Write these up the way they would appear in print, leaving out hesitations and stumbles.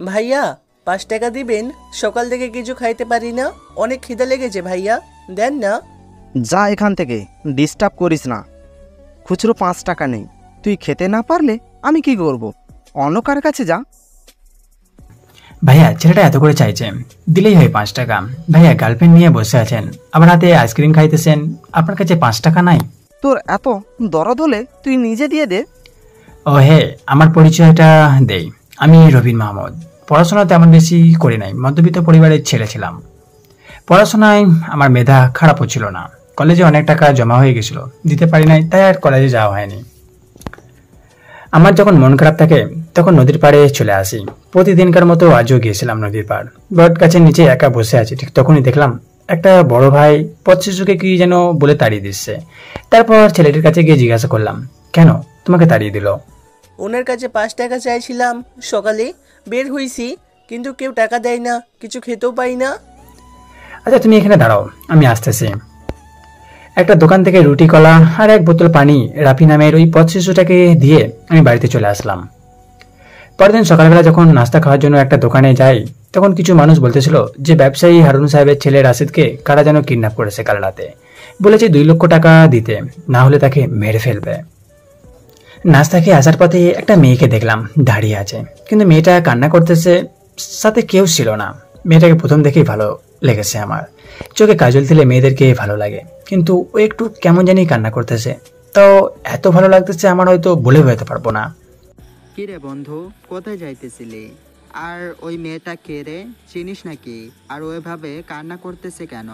ভাইয়া 5 টাকা দিবেন? সকাল থেকে কিছু খাইতে পারি না, অনেক খিদে লেগেছে ভাইয়া, দেন না। যা এখান থেকে, ডিস্টার্ব করিস না। খুচরো 5 টাকা নেই, তুই খেতে না পারলে আমি কি করব? অন্য কার কাছে যা। ভাইয়া ছেলেটা এত করে চাইছে, দিলেই হয় 5 টাকা। ভাইয়া গার্লফ্রেন্ড নিয়ে বসে আছেন, আবার হাতে আইসক্রিম খাইতেছেন, আপনার কাছে 5 টাকা নাই? তোর এত দরদ হলে তুই নিজে দিয়ে দে। ও হে, আমার পরিচয়টা দেই। আমি রবিন মাহমুদ। পড়াশোনা তেমন বেশি করি নাই, মধ্যবিত্ত পরিবারের ছেলে ছিলাম। পড়াশোনায় আমার মেধা খারাপও ছিল না, কলেজে অনেক টাকা জমা হয়ে গেছিল, দিতে পারি নাই, তাই আর কলেজে যাওয়া হয়নি। আমার যখন মন খারাপ থাকে তখন নদীর পাড়ে চলে আসি। প্রতিদিনকার মতো আজও গিয়েছিলাম নদীর পাড়। বট গাছের নিচে একা বসে আছি, ঠিক তখনই দেখলাম একটা বড় ভাই পথ শিশুকে কি যেন বলে তাড়িয়ে দিচ্ছে। তারপর ছেলেটির কাছে গিয়ে জিজ্ঞাসা করলাম, কেন তোমাকে তাড়িয়ে দিল? ওনার কাছে 5 টাকা চাইছিলাম, সকালে বের হইছি, কিন্তু কেউ টাকা দেয় না, কিছু খেতেও পাই না। আচ্ছা তুমি এখানে দাঁড়াও, আমি আসতেছি। একটা দোকান থেকে রুটি কলা আর এক বোতল পানি রাফি নামের ওই পথ শিশুটাকে দিয়ে আমি বাড়িতে চলে আসলাম। পরের দিন সকালবেলা যখন নাস্তা খাওয়ার জন্য একটা দোকানে যাই, তখন কিছু মানুষ বলতেছিল যে ব্যবসায়ী হারুন সাহেবের ছেলে রাশিদকে কারা যেন কিডন্যাপ করেছে কাল রাতে। বলেছে 2 লক্ষ টাকা দিতে, না হলে তাকে মেরে ফেলবে। নাস্তা খেয়ে আসার পথে একটা মেয়েকে দেখলাম দাঁড়িয়ে আছে, কিন্তু মেয়েটা কান্না করতেছে, সাথে কেউ ছিল না। মেয়েটাকে প্রথম দেখেই ভালো লেগেছে আমার। চোখে কাজল দিলে মেয়েদেরকে ভালো লাগে, কিন্তু ও একটু কেমন জানি কান্না করতেছে। তো এত ভালো লাগতেছে আমার, হয়তো বলে বোঝাতে পারবো না। কিরে বন্ধু, কোথায় যাইতেছিলি? আর ওই মেয়েটা কে রে, চিনিস নাকি? আর ওইভাবে কান্না করতেছে কেন?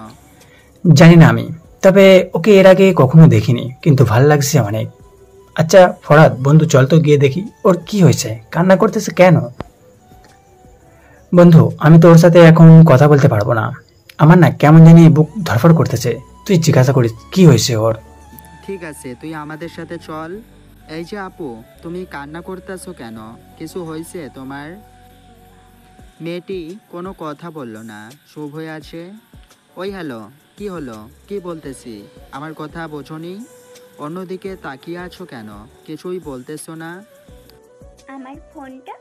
জানি না আমি, তবে ওকে এর আগে কখনো দেখিনি, কিন্তু ভালো লাগছে অনেক। আচ্ছা ফরাদ বন্ধু, চল তো গিয়ে দেখি ওর কি হয়েছে, কান্না করতেছে কেন। বন্ধু আমি তো ওর সাথে এখন কথা বলতে পারবো না, আমার না কেমন জানি বুক ধরফর করতেছে। তুই জিজ্ঞাসা করিস কি হয়েছে ওর। ঠিক আছে, তুই আমাদের সাথে চল। এই যে আপু, তুমি কান্না করতেছো কেন? কিছু হয়েছে তোমার? মেয়েটি কোনো কথা বলল না, চুপ হয়ে আছে। ওই হ্যালো, কি হলো? কি বলতেছি, আমার কথা বোঝনি? অন্যদিকে তাকিয়ে আছো কেন? কিছুই বলতেছো না? আমার ফোনটা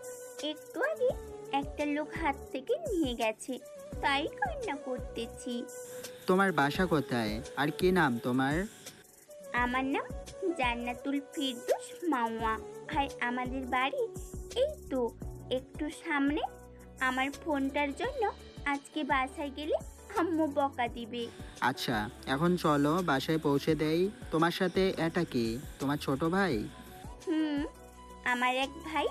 একটু আগে একটা লোক হাত থেকে নিয়ে গেছে, তাই কান্না করতেছি। তোমার বাসা কোথায় আর কি নাম তোমার? আমার নাম জান্নাতুল ফিরদৌস মাওয়া, আর আমাদের বাড়ি এই তো একটু সামনে। আমার ফোনটার জন্য আজকে বাসায় গেলে আম্মু বকা দিবে। আচ্ছা এখন চলো বাসায় পৌঁছে দেই। তোমার সাথে এটা কি তোমার ছোট ভাই? আমার এক ভাই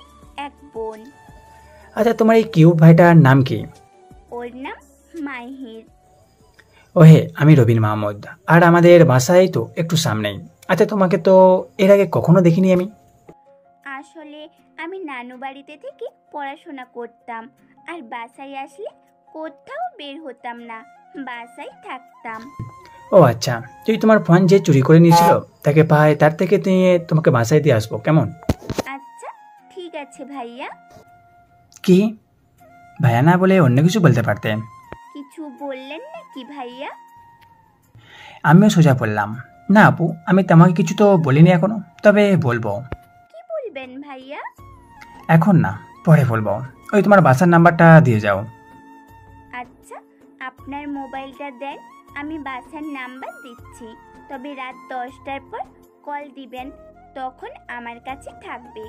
এক বোন। আচ্ছা তোমার এই কিউট ভাইটার নাম কি? ওর নাম মাহির। ওহে, আমি রবিন মাহমুদ, আর আমাদের বাসায় তো একটু সামনেই। আচ্ছা তোমাকে তো এর আগে কখনো দেখিনি আমি। আসলে আমি নানু বাড়িতে থেকে পড়াশোনা করতাম, আর বাসায় আসলে কোথাও বের হতাম না, বাসায় থাকতাম। ও আচ্ছা, যদি তোমার ফোন যে চুরি করে নিয়েছিল তাকে পাই, তার থেকে নিয়ে তোমাকে বাসায় দিয়ে আসবো, কেমন? আচ্ছা ঠিক আছে ভাইয়া। কি ভাইয়া না বলে অন্য কিছু বলতে পারতে। কিছু বললেন নাকি ভাইয়া? আমিও সোজা বললাম, না আপু, আমি তোমাকে কিছু তো বলিনি এখনো, তবে বলবো। কি বলবেন ভাইয়া? এখন না, পরে বলবো। ওই তোমার বাসার নাম্বারটা দিয়ে যাও। আচ্ছা আপনার মোবাইলটা দেন, আমি বাসার নাম্বার দিচ্ছি, তবে রাত 10টার পর কল দিবেন, তখন আমার কাছে থাকবে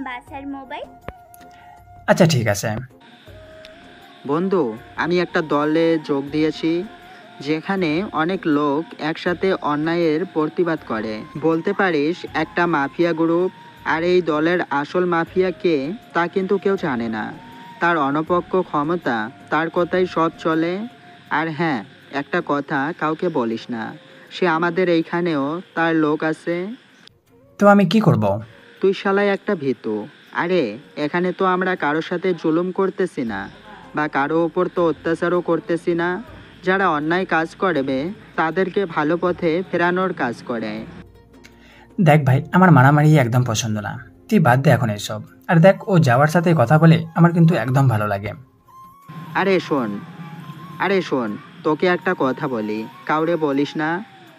বাসার মোবাইল। আচ্ছা ঠিক আছে। বন্ধু, আমি একটা দলে যোগ দিয়েছি যেখানে অনেক লোক একসাথে অন্যায়ের প্রতিবাদ করে। বলতে পারিস একটা মাফিয়া গ্রুপ। আর এই দলের আসল মাফিয়া কে তা কিন্তু কেউ জানে না। তার অনপক্ষ ক্ষমতা, তার কথাই সব চলে। আর হ্যাঁ, একটা কথা কাউকে বলিস না, সে আমাদের এইখানেও তার লোক আছে। তো আমি কি করব? তুই শালায় একটা ভীতু। আরে এখানে তো আমরা কারোর সাথে জুলুম করতেছি না, বা কারো ওপর তো অত্যাচারও করতেছি না। যারা অন্যায় কাজ করবে তাদেরকে ভালো পথে ফেরানোর কাজ করে। দেখ ভাই, আমার মারামারি একদম পছন্দ না, তুই বাদ দে এখন এসব। আর দেখ, ও যাওয়ার সাথে কথা বলে আমার কিন্তু একদম ভালো লাগে। আরে শোন, তোকে একটা কথা বলি, কাউরে বলিস না।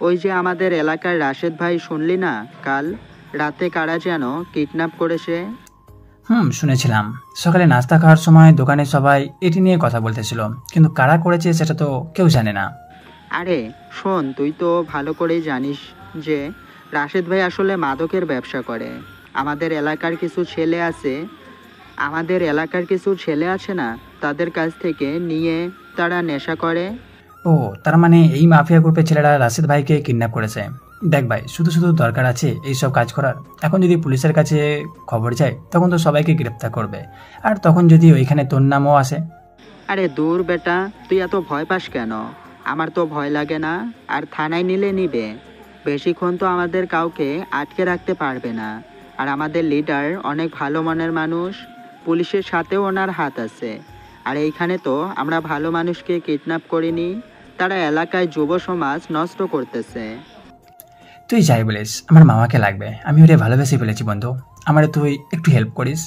ওই যে আমাদের এলাকার রাশেদ ভাই, শুনলি না কাল রাতে কারা যেন কিডন্যাপ করেছে। শুনেছিলাম। সকালে নাস্তা খাওয়ার সময় দোকানে সবাই এটি নিয়ে কথা বলতেছিল, কিন্তু কারা করেছে সেটা তো কেউ জানে না। আরে শোন, তুই তো ভালো করেই জানিস যে রাশেদ ভাই আসলে মাদকের ব্যবসা করে। আমাদের এলাকার কিছু ছেলে আছে না, তাদের কাছ থেকে নিয়ে তারা নেশা করে। ও, তার মানে এই মাফিয়া গ্রুপের ছেলেরা রাশেদ ভাইকে কিডন্যাপ করেছে। দেখ ভাই, শুধু শুধু দরকার আছে এইসব কাজ করার? এখন যদি পুলিশের কাছে খবর যায় তখন তো সবাইকে গ্রেপ্তার করবে, আর তখন যদি ওইখানে তোর নামও আসে। আরে দূর বেটা, তুই এত ভয় পাস কেন? আমার তো ভয় লাগে না। আর থানায় নিলে নিবে, বেশিক্ষণ তো আমাদের কাউকে আটকে রাখতে পারবে না। আর আমাদের লিডার অনেক ভালো মনের মানুষ, পুলিশের সাথেও ওনার হাত আছে। আর এইখানে তো আমরা ভালো মানুষকে কিডন্যাপ করিনি, তারা এলাকায় যুব সমাজ নষ্ট করতেছে। তুই যাই বলিস, আমার মামাকে লাগবে। আমি ওরে ভালোবেসে ফেলেছি বন্ধু, আমারে তুই একটু হেল্প করিস।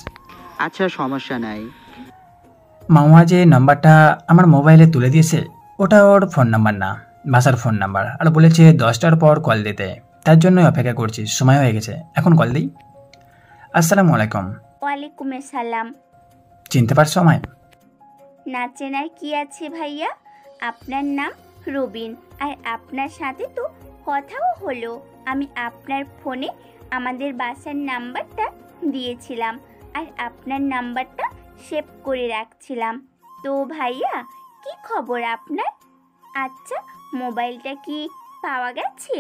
আচ্ছা সমস্যা নাই। মামা যে নাম্বারটা আমার মোবাইলে তুলে দিয়েছে ওটা ওর ফোন নাম্বার না, বাসার ফোন নাম্বার, আর বলেছে 10টার পর কল দিতে। তার জন্যই অপেক্ষা করছি, সময় হয়ে গেছে, এখন কল দিই। আসসালামু আলাইকুম। ওয়ালাইকুম আসসালাম। চিনতে পারছো আমায়? না চেনার কি আছে ভাইয়া, আপনার নাম রবিন, আর আপনার সাথে তো কথাও হলো। আমি আপনার ফোনে আমাদের বাসার নাম্বারটা দিয়েছিলাম, আর আপনার নাম্বারটা সেভ করে রাখছিলাম। তো ভাইয়া, কি খবর আপনার? আচ্ছা, মোবাইলটা কি পাওয়া গেছে?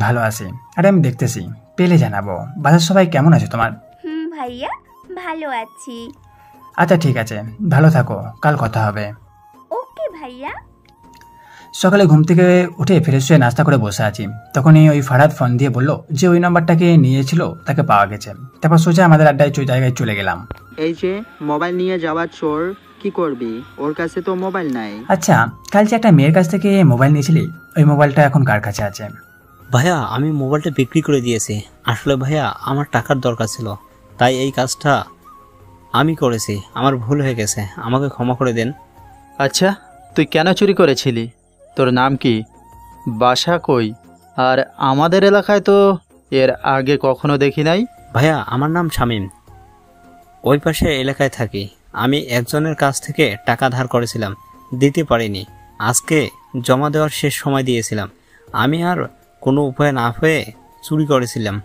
ভালো আছি। আরে আমি দেখতেছি, পেলে জানাবো। বাসার সবাই কেমন আছে তোমার? ভাইয়া, ভালো আছি। আচ্ছা ঠিক আছে, ভালো থাকো, কাল কথা হবে। ওকে ভাইয়া। সকালে ঘুম থেকে উঠে ফ্রেশ হয়ে নাস্তা করে বসে আছি, তখনই ওই ফারাদ ফোন দিয়ে বললো যে ওই নাম্বারটাকে নিয়েছিল তাকে পাওয়া গেছে। তারপর সোজা আমাদের আড্ডায় জায়গায় চলে গেলাম। এই যে মোবাইল নিয়ে যাওয়ার চোর, কি করবি? ওর কাছে তো মোবাইল নাই। আচ্ছা, কাল যে একটা মেয়ের কাছ থেকে মোবাইল নিয়েছিলি, ওই মোবাইলটা এখন কার কাছে আছে? ভাইয়া, আমি মোবাইলটা বিক্রি করে দিয়েছি। আসলে ভাইয়া, আমার টাকার দরকার ছিল, তাই এই কাজটা আমি করেছি। আমার ভুল হয়ে গেছে, আমাকে ক্ষমা করে দেন। আচ্ছা, তুই কেন চুরি করেছিলি? তোর নাম কি? বাসা কই? আর আমাদের এলাকায় তো এর আগে কখনো দেখি নাই। ভাইয়া, আমার নাম শামীম, ওই পাশে এলাকায় থাকি। আমি একজনের কাছ থেকে টাকা ধার করেছিলাম, দিতে পারিনি। আজকে জমা দেওয়ার শেষ সময় দিয়েছিলাম। আমি আর কোনো উপায় না পেয়ে চুরি করেছিলাম,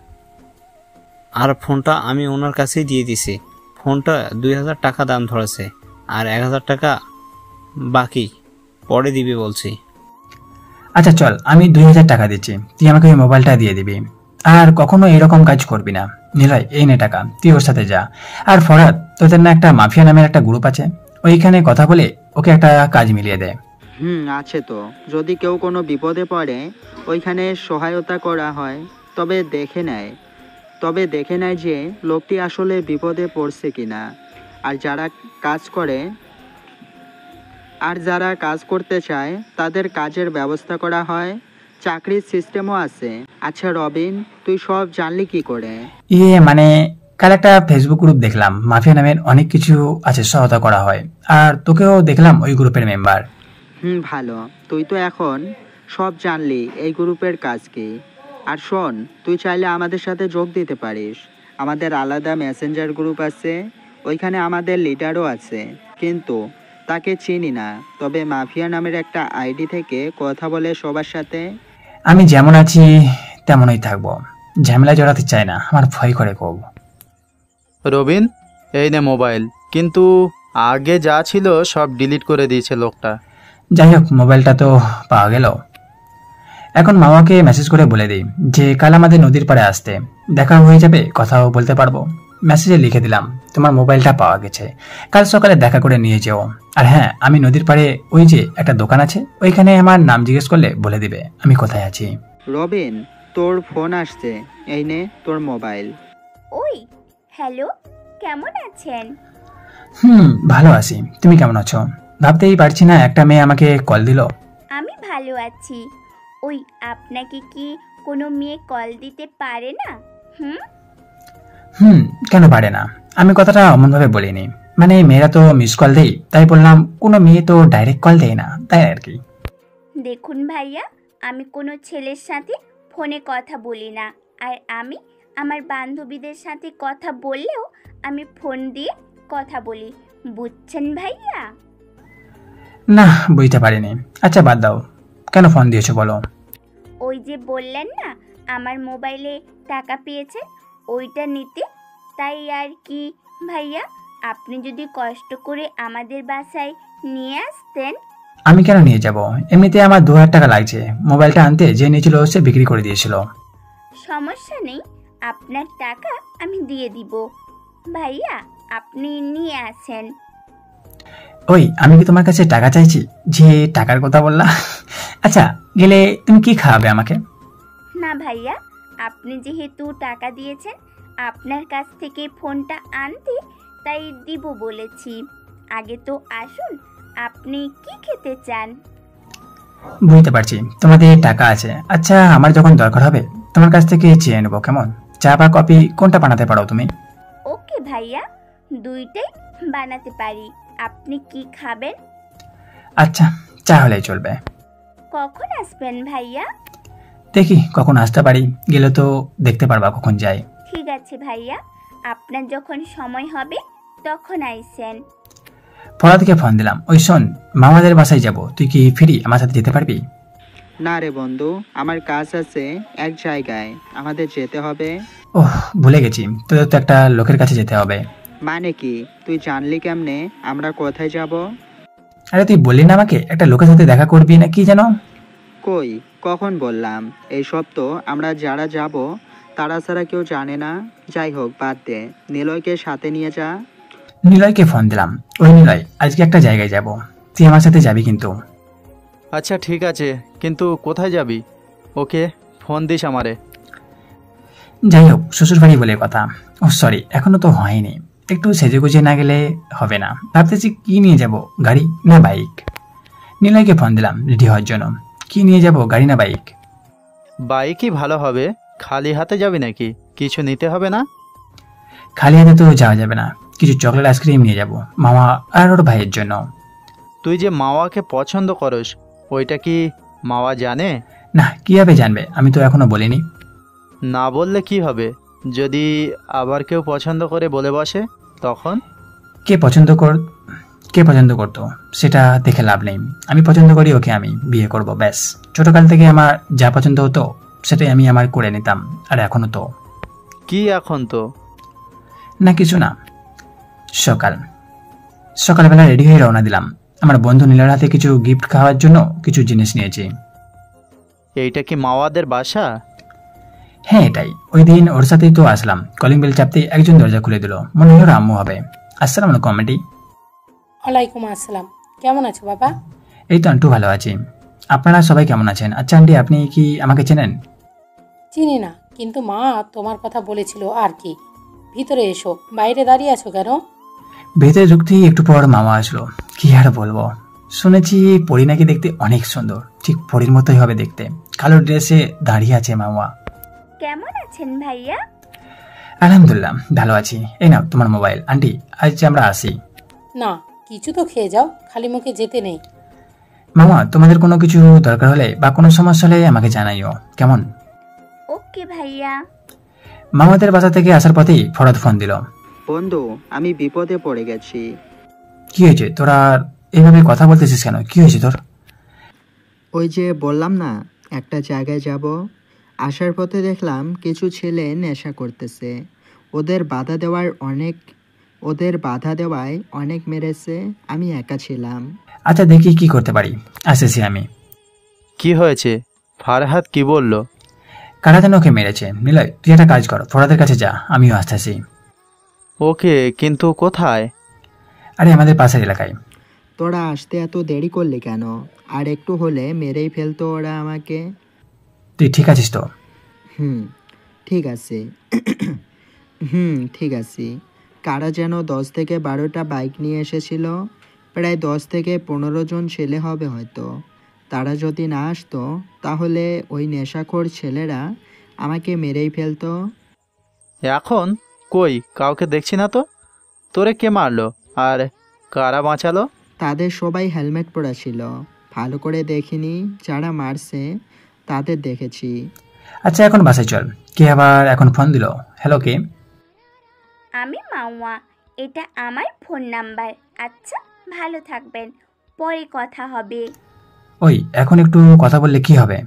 আর ফোনটা আমি ওনার কাছেই দিয়ে দিছি। ফোনটা 2000 টাকা দাম ধরেছে, আর 1000 টাকা বাকি পরে দিবি বলছি। আচ্ছা চল, আমি 2000 টাকা দিচ্ছি, তুই আমাকে ওই মোবাইলটা দিয়ে দিবি। আর কখনো এরকম কাজ করবি না। নিলয়, এই নে টাকা, তুই ওর সাথে যা। আর ফরাদ, তোদের না একটা মাফিয়া নামের একটা গ্রুপ আছে, ওইখানে কথা বলে ওকে একটা কাজ মিলিয়ে দে। আছে তো। যদি কেউ কোনো বিপদে পড়ে ওইখানে সহায়তা করা হয়, তবে দেখে নেয় যে লোকটি আসলে বিপদে পড়ছে কিনা। আর যারা কাজ করতে চায় তাদের কাজের ব্যবস্থা করা হয়, চাকরির সিস্টেমও আছে। আচ্ছা রবিন, তুই সব জানলি কি করে? মানে কাল একটা ফেসবুক গ্রুপ দেখলাম, মাফিয়া নামের অনেক কিছু আছে, সহায়তা করা হয়। আর তোকেও দেখলাম ওই গ্রুপের মেম্বার। ভালো, তুই তো এখন সব জানলি এই গ্রুপের কাজ কি। আর শোন, তুই চাইলে আমাদের সাথে যোগ দিতে পারিস। আমাদের আলাদা মেসেঞ্জার গ্রুপ আছে, ওইখানে আমাদের লিডারও আছে, কিন্তু তাকে চিনি না। তবে মাফিয়া নামের একটা আইডি থেকে কথা বলে সবার সাথে। আমি যেমন আছি তেমনই থাকবো, ঝামেলা জড়াতে চাই না, আমার ভয় করে খুব। রবিন, এই নে মোবাইল, কিন্তু আগে যা ছিল সব ডিলিট করে দিয়েছে লোকটা। যাই হোক, মোবাইলটা তো পাওয়া গেল। এখন মামাকে মেসেজ করে বলে দিই যে কাল আমাদের নদীর পাড়ে আসতে, দেখা হয়ে যাবে, কথাও বলতে পারবো। মেসেজে লিখে দিলাম তোমার মোবাইলটা পাওয়া গেছে, কাল সকালে দেখা করে নিয়ে যেও। আর হ্যাঁ, আমি নদীর পাড়ে ওই যে একটা দোকান আছে, ওইখানে আমার নাম জিজ্ঞেস করলে বলে দিবে আমি কোথায় আছি। রবিন, তোর ফোন আসছে, এই নে তোর মোবাইল। ওই হ্যালো, কেমন আছেন? ভালো আছি, তুমি কেমন আছো? ভাবতেই পারছি না একটা মেয়ে আমাকে কল দিল। আমি ভালো আছি। ওই আপনাকে কি কোনো মেয়ে কল দিতে পারে না? কেন পারে না? আমি কথাটা অমনভাবে বলিনি, মানে মেয়েরা তো মিস কল দেই, তাই বললাম। কোনো মেয়ে তো ডাইরেক্ট কল দেয় না, তাই আর কি। দেখুন ভাইয়া, আমি কোনো ছেলের সাথে ফোনে কথা বলি না, আর আমি আমার বান্ধবীদের সাথে কথা বললেও আমি ফোন দিয়ে কথা বলি, বুঝছেন ভাইয়া? না, বুঝতে পারিনি। আচ্ছা বাদ দাও, কেন ফোন দিয়েছো বলো? ওই যে বললেন না আমার মোবাইলে টাকা পেয়েছেন, ওইটা নিতে। তাই আর কি ভাইয়া, আপনি যদি কষ্ট করে আমাদের বাসায় নিয়ে আসতেন। আমি কেন নিয়ে যাব? এমনিতে আমার 2000 টাকা লাগছে। মোবাইলটা আনতে যে নিয়েছিল সে বিক্রি করে দিয়েছিল। সমস্যা নেই, আপনার টাকা আমি দিয়ে দিব। ভাইয়া আপনি নিয়ে আসেন। ওই, আমি কি তোমার কাছে টাকা চাইছি যে টাকার কথা বললা? আচ্ছা, গেলে তুমি কি খাওয়াবে আমাকে? না ভাইয়া, আপনি যেহেতু টাকা দিয়েছেন আপনার কাছ থেকে ফোনটা আনতে, তাই দিব বলেছি। আগে তো আসুন, আপনি কি খেতে চান? বুঝতে পারছি তোমাদের টাকা আছে। আচ্ছা, আমার যখন দরকার হবে তোমার কাছ থেকে চেয়ে নেবো, কেমন? চা বা কফি কোনটা বানাতে পারো তুমি? ওকে ভাইয়া, দুইটাই বানাতে পারি। আপনি কি খাবেন? আচ্ছা, চা হলেই চলবে। কখন আসবেন ভাইয়া? দেখি কখন আসতে পারি, গেলে তো দেখতে পারবা কখন যাই। ঠিক আছে ভাইয়া, আপনার যখন সময় হবে তখন আইসেন। ফরাদকে ফোন দিলাম। ওই শোন, মামাদের বাসায় যাব, তুই কি ফ্রি? আমার সাথে যেতে পারবি? না রে বন্ধু, আমার কাজ আছে এক জায়গায়, আমাদের যেতে হবে। ওহ, ভুলে গেছি, তোদের তো একটা লোকের কাছে যেতে হবে। মানে কি? তুই জানলি কেমনে আমরা কোথায় যাব? আরে তুই বললি না আমাকে একটা লোকের সাথে দেখা করবি না কি যেন? কই, কখন বললাম? এইসব তো আমরা যারা যাব তারা ছাড়া কেউ জানে না। যাই হোক, বাদ দে, নিলয়কে সাথে নিয়ে যা। নিলয়কে ফোন দিলাম। ওই নিলয়, আজকে একটা জায়গায় যাব, তুই আমার সাথে যাবি কিন্তু। আচ্ছা ঠিক আছে, কিন্তু কোথায় যাবি? ওকে, ফোন দিস আমারে। যাই হোক, শ্বশুর বাড়ি বলে কথা। ও সরি, এখনো তো হয়নি। একটু সেজে গুজে না গেলে হবে না। ভাবতেছি কি নিয়ে যাব, গাড়ি না বাইক? নিলয়কে ফোন দিলাম রেডি হওয়ার জন্য। কি নিয়ে যাব, গাড়ি না বাইক? বাইকই ভালো হবে। খালি হাতে যাবি নাকি? কিছু নিতে হবে না? খালি হাতে তো যাওয়া যাবে না, কিছু চকলেট আইসক্রিম নিয়ে যাব মামা আর ওর ভাইয়ের জন্য। তুই যে মাওয়াকে পছন্দ করস, ওইটা কি মাওয়া জানে? না, কিভাবে জানবে? আমি তো এখনো বলিনি। না বললে কি হবে? যদি আবার কেউ পছন্দ করে বলে বসে, তখন? কে পছন্দ করতো সেটা দেখে লাভ নেই। আমি পছন্দ করি ওকে, আমি বিয়ে করব ব্যাস। ছোটকাল থেকে আমার যা পছন্দ হতো সেটাই আমি আমার করে নিতাম। আর এখনো তো। কি এখন তো? না কিছু না। সকালবেলা রেডি হয়ে রওনা দিলাম। আমার বন্ধু নীলার হাতে কিছু গিফট খাওয়ার জন্য কিছু জিনিস নিয়েছি। এইটা কি মাওয়াদের বাসা? হ্যাঁ এটাই। ওই দিন ওর সাথেই তো আসলাম। কলিং বেল চাপতে একজন দরজা খুলে দিল, মনে হলো আম্মু হবে। আসসালাম আলাইকুম আন্টি। ওয়ালাইকুম আসসালাম। কেমন আছো বাবা? এই তো আন্টু, ভালো আছি। আপনারা সবাই কেমন আছেন? আচ্ছা আন্টি, আপনি কি আমাকে চেনেন? চিনি না, কিন্তু মা তোমার কথা বলেছিল আর কি। ভিতরে এসো, বাইরে দাঁড়িয়ে আছো কেন? ভেতরে ঢুকতেই একটু পর মামা আসলো। কি আর বলবো, শুনেছি পরি নাকি দেখতে অনেক সুন্দর, ঠিক পরির মতোই হবে দেখতে। কালো ড্রেসে দাঁড়িয়ে আছে মামা। কেমন আছেন ভাইয়া? আলহামদুলিল্লাহ ভালো আছি। এই নাও তোমার মোবাইল। আন্টি, আজ আমরা আসি। না, কিছু তো খেয়ে যাও, খালি মুখে যেতে নেই। মামা, তোমাদের কোনো কিছু দরকার হলে বা কোনো সমস্যা হলে আমাকে জানাইও, কেমন? ওকে ভাইয়া। মামাদের বাসা থেকে আসার পথেই ফরাদ ফোন দিল। বন্ধু, আমি বিপদে পড়ে গেছি। কি হয়েছে? তোরা এইভাবে কথা বলতেছিস কেন? কি হয়েছে তোর? ওই যে বললাম না একটা জায়গায় যাব, আসার পথে দেখলাম কিছু ছেলে নেশা করতেছে। ওদের বাধা দেওয়ায় অনেক মেরেছে। আমি একা ছিলাম। আচ্ছা দেখি কি করতে পারি, আসতেছি আমি। কি হয়েছে? ফারহাদ কি বলল? কারা যেন ওকে মেরেছে। নিলয়, তুই একটা কাজ কর, ফরাদের কাছে যা, আমিও আসতেছি। ওকে, কিন্তু কোথায়? আরে আমাদের পাশের এলাকায়। তোরা আসতে এত দেরি করলি কেন? আর একটু হলে মেরেই ফেলতো ওরা আমাকে। তুই ঠিক আছিস তো? ঠিক আছে। ঠিক আছে। কারা যেন 10 থেকে 12টা বাইক নিয়ে এসেছিল। প্রায় 10 থেকে 15 জন ছেলে হবে হয়তো। তারা যদি না আসতো তাহলে ওই নেশাখোর ছেলেরা আমাকে মেরেই ফেলতো। এখন কই কাউকে দেখছি না তো। তোরে কে মারলো আর কারা বাঁচালো? তাদের সবাই হেলমেট পরা ছিল। ভালো করে দেখিনি, যারা মারছে তাদের দেখেছি। আচ্ছা এখন বাসায় চল। কে আবার এখন ফোন দিল? হ্যালো, কে? আমি মাওয়া, এটা আমার ফোন নাম্বার। আচ্ছা, ভালো থাকবেন, পরে কথা হবে। ওই এখন একটু কথা বললে কি হবে?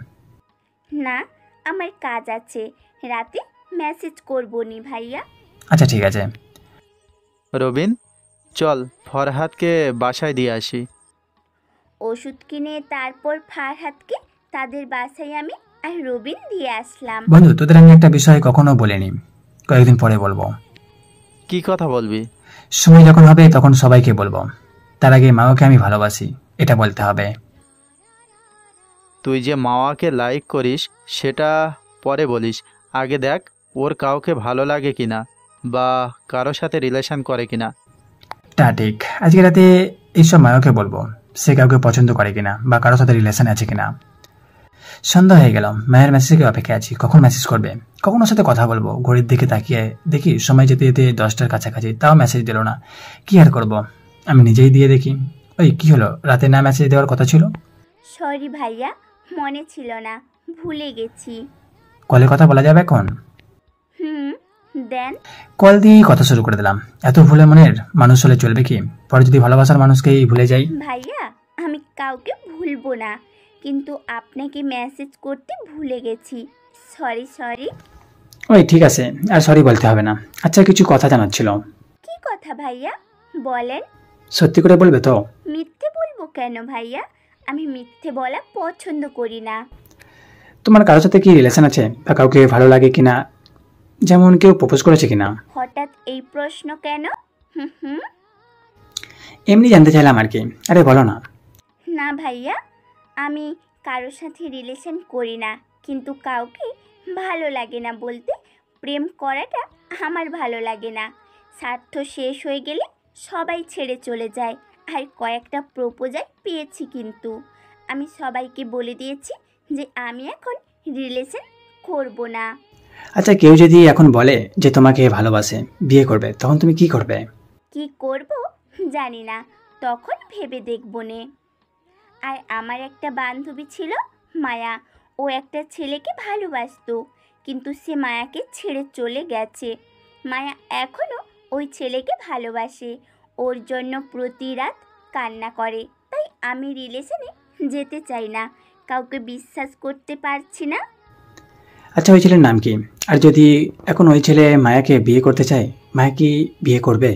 না, আমার কাজ আছে, রাতে মেসেজ করবো নি ভাইয়া। আচ্ছা ঠিক আছে। রবিন, চল ফরহাদকে বাসায় দিয়ে আসি। ওষুধ কিনে তারপর ফারহাদকে তাদের বাসায় আমি আর রবিন দিয়ে আসলাম। বন্ধু, তোদের আমি একটা বিষয় কখনো বলিনি, কয়েকদিন পরে বলবো। কি কথা বলবি? সময় যখন হবে তখন সবাইকে বলবো। তার আগে মাওকে আমি ভালোবাসি এটা বলতে হবে। তুই যে মাওয়াকে লাইক করিস সেটা পরে বলিস, আগে দেখ ওর কাউকে ভালো লাগে কিনা বা কারোর সাথে রিলেশন করে কিনা। তা ঠিক, আজকে রাতে এইসব মায়াকে বলবো সে কাউকে পছন্দ করে কিনা বা কারোর সাথে রিলেশন আছে কিনা। সন্ধ্যা হয়ে গেল, মায়ের মেসেজকে অপেক্ষা আছি, কখন মেসেজ করবে, কখন ওর সাথে কথা বলবো। ঘড়ির দিকে তাকিয়ে দেখি সময় যেতে যেতে 10টার কাছাকাছি, তাও মেসেজ দিল না। কি আর করব, আমি নিজেই দিয়ে দেখি। ওই কি হলো, রাতে না মেসেজ দেওয়ার কথা ছিল? সরি ভাইয়া, মনে ছিল না, ভুলে গেছি। কলে কথা বলা যাবে এখন? দেন। কল দিয়েই কথা শুরু করে দিলাম। এত ভুলে মনের মানুষ হলে চলবে কি? পরে যদি ভালোবাসার মানুষকেই ভুলে যাই। ভাইয়া, আমি কাউকে ভুলবো না, কিন্তু আপনাকে মেসেজ করতে ভুলে গেছি। সরি। ওই ঠিক আছে, আর সরি বলতে হবে না। আচ্ছা কিছু কথা জানার ছিল। কি কথা ভাইয়া, বলেন। সত্যি করে বলবে তো? মিথ্যে বলবো কেন ভাইয়া, আমি মিথ্যে বলা পছন্দ করি না। তোমার কারোর সাথে কি রিলেশন আছে বা কাউকে ভালো লাগে কিনা, যেমন কেউ প্রপোজ করেছে কিনা? হঠাৎ এই প্রশ্ন কেন? হুম। এমনি জানতে চাইলাম আর কি। আরে বলো না। না ভাইয়া, আমি কারোর সাথে রিলেশন করি না, কিন্তু কাউকে ভালো লাগে না বলতে প্রেম করাটা আমার ভালো লাগে না। স্বার্থ শেষ হয়ে গেলে সবাই ছেড়ে চলে যায়। আর কয়েকটা প্রপোজাল পেয়েছি, কিন্তু আমি সবাইকে বলে দিয়েছি যে আমি এখন রিলেশন করব না। আচ্ছা কেউ যদি এখন বলে যে তোমাকে ভালোবাসে, বিয়ে করবে, তখন তুমি কি করবে? কি করব জানি না, তখন ভেবে দেখবো নে। আর আমার একটা বান্ধবী ছিল মায়া, ও একটা ছেলেকে ভালোবাসতো, কিন্তু সে মায়াকে ছেড়ে চলে গেছে। মায়া এখনও ওই ছেলেকে ভালোবাসে, ওর জন্য প্রতি রাত কান্না করে। তাই আমি রিলেশনে যেতে চাই না, কাউকে বিশ্বাস করতে পারছি না। আচ্ছা ওই ছেলের নাম কি? আর যদি এখন ওই ছেলে মায়াকে বিয়ে করতে চায়, মায়া কি বিয়ে করবে?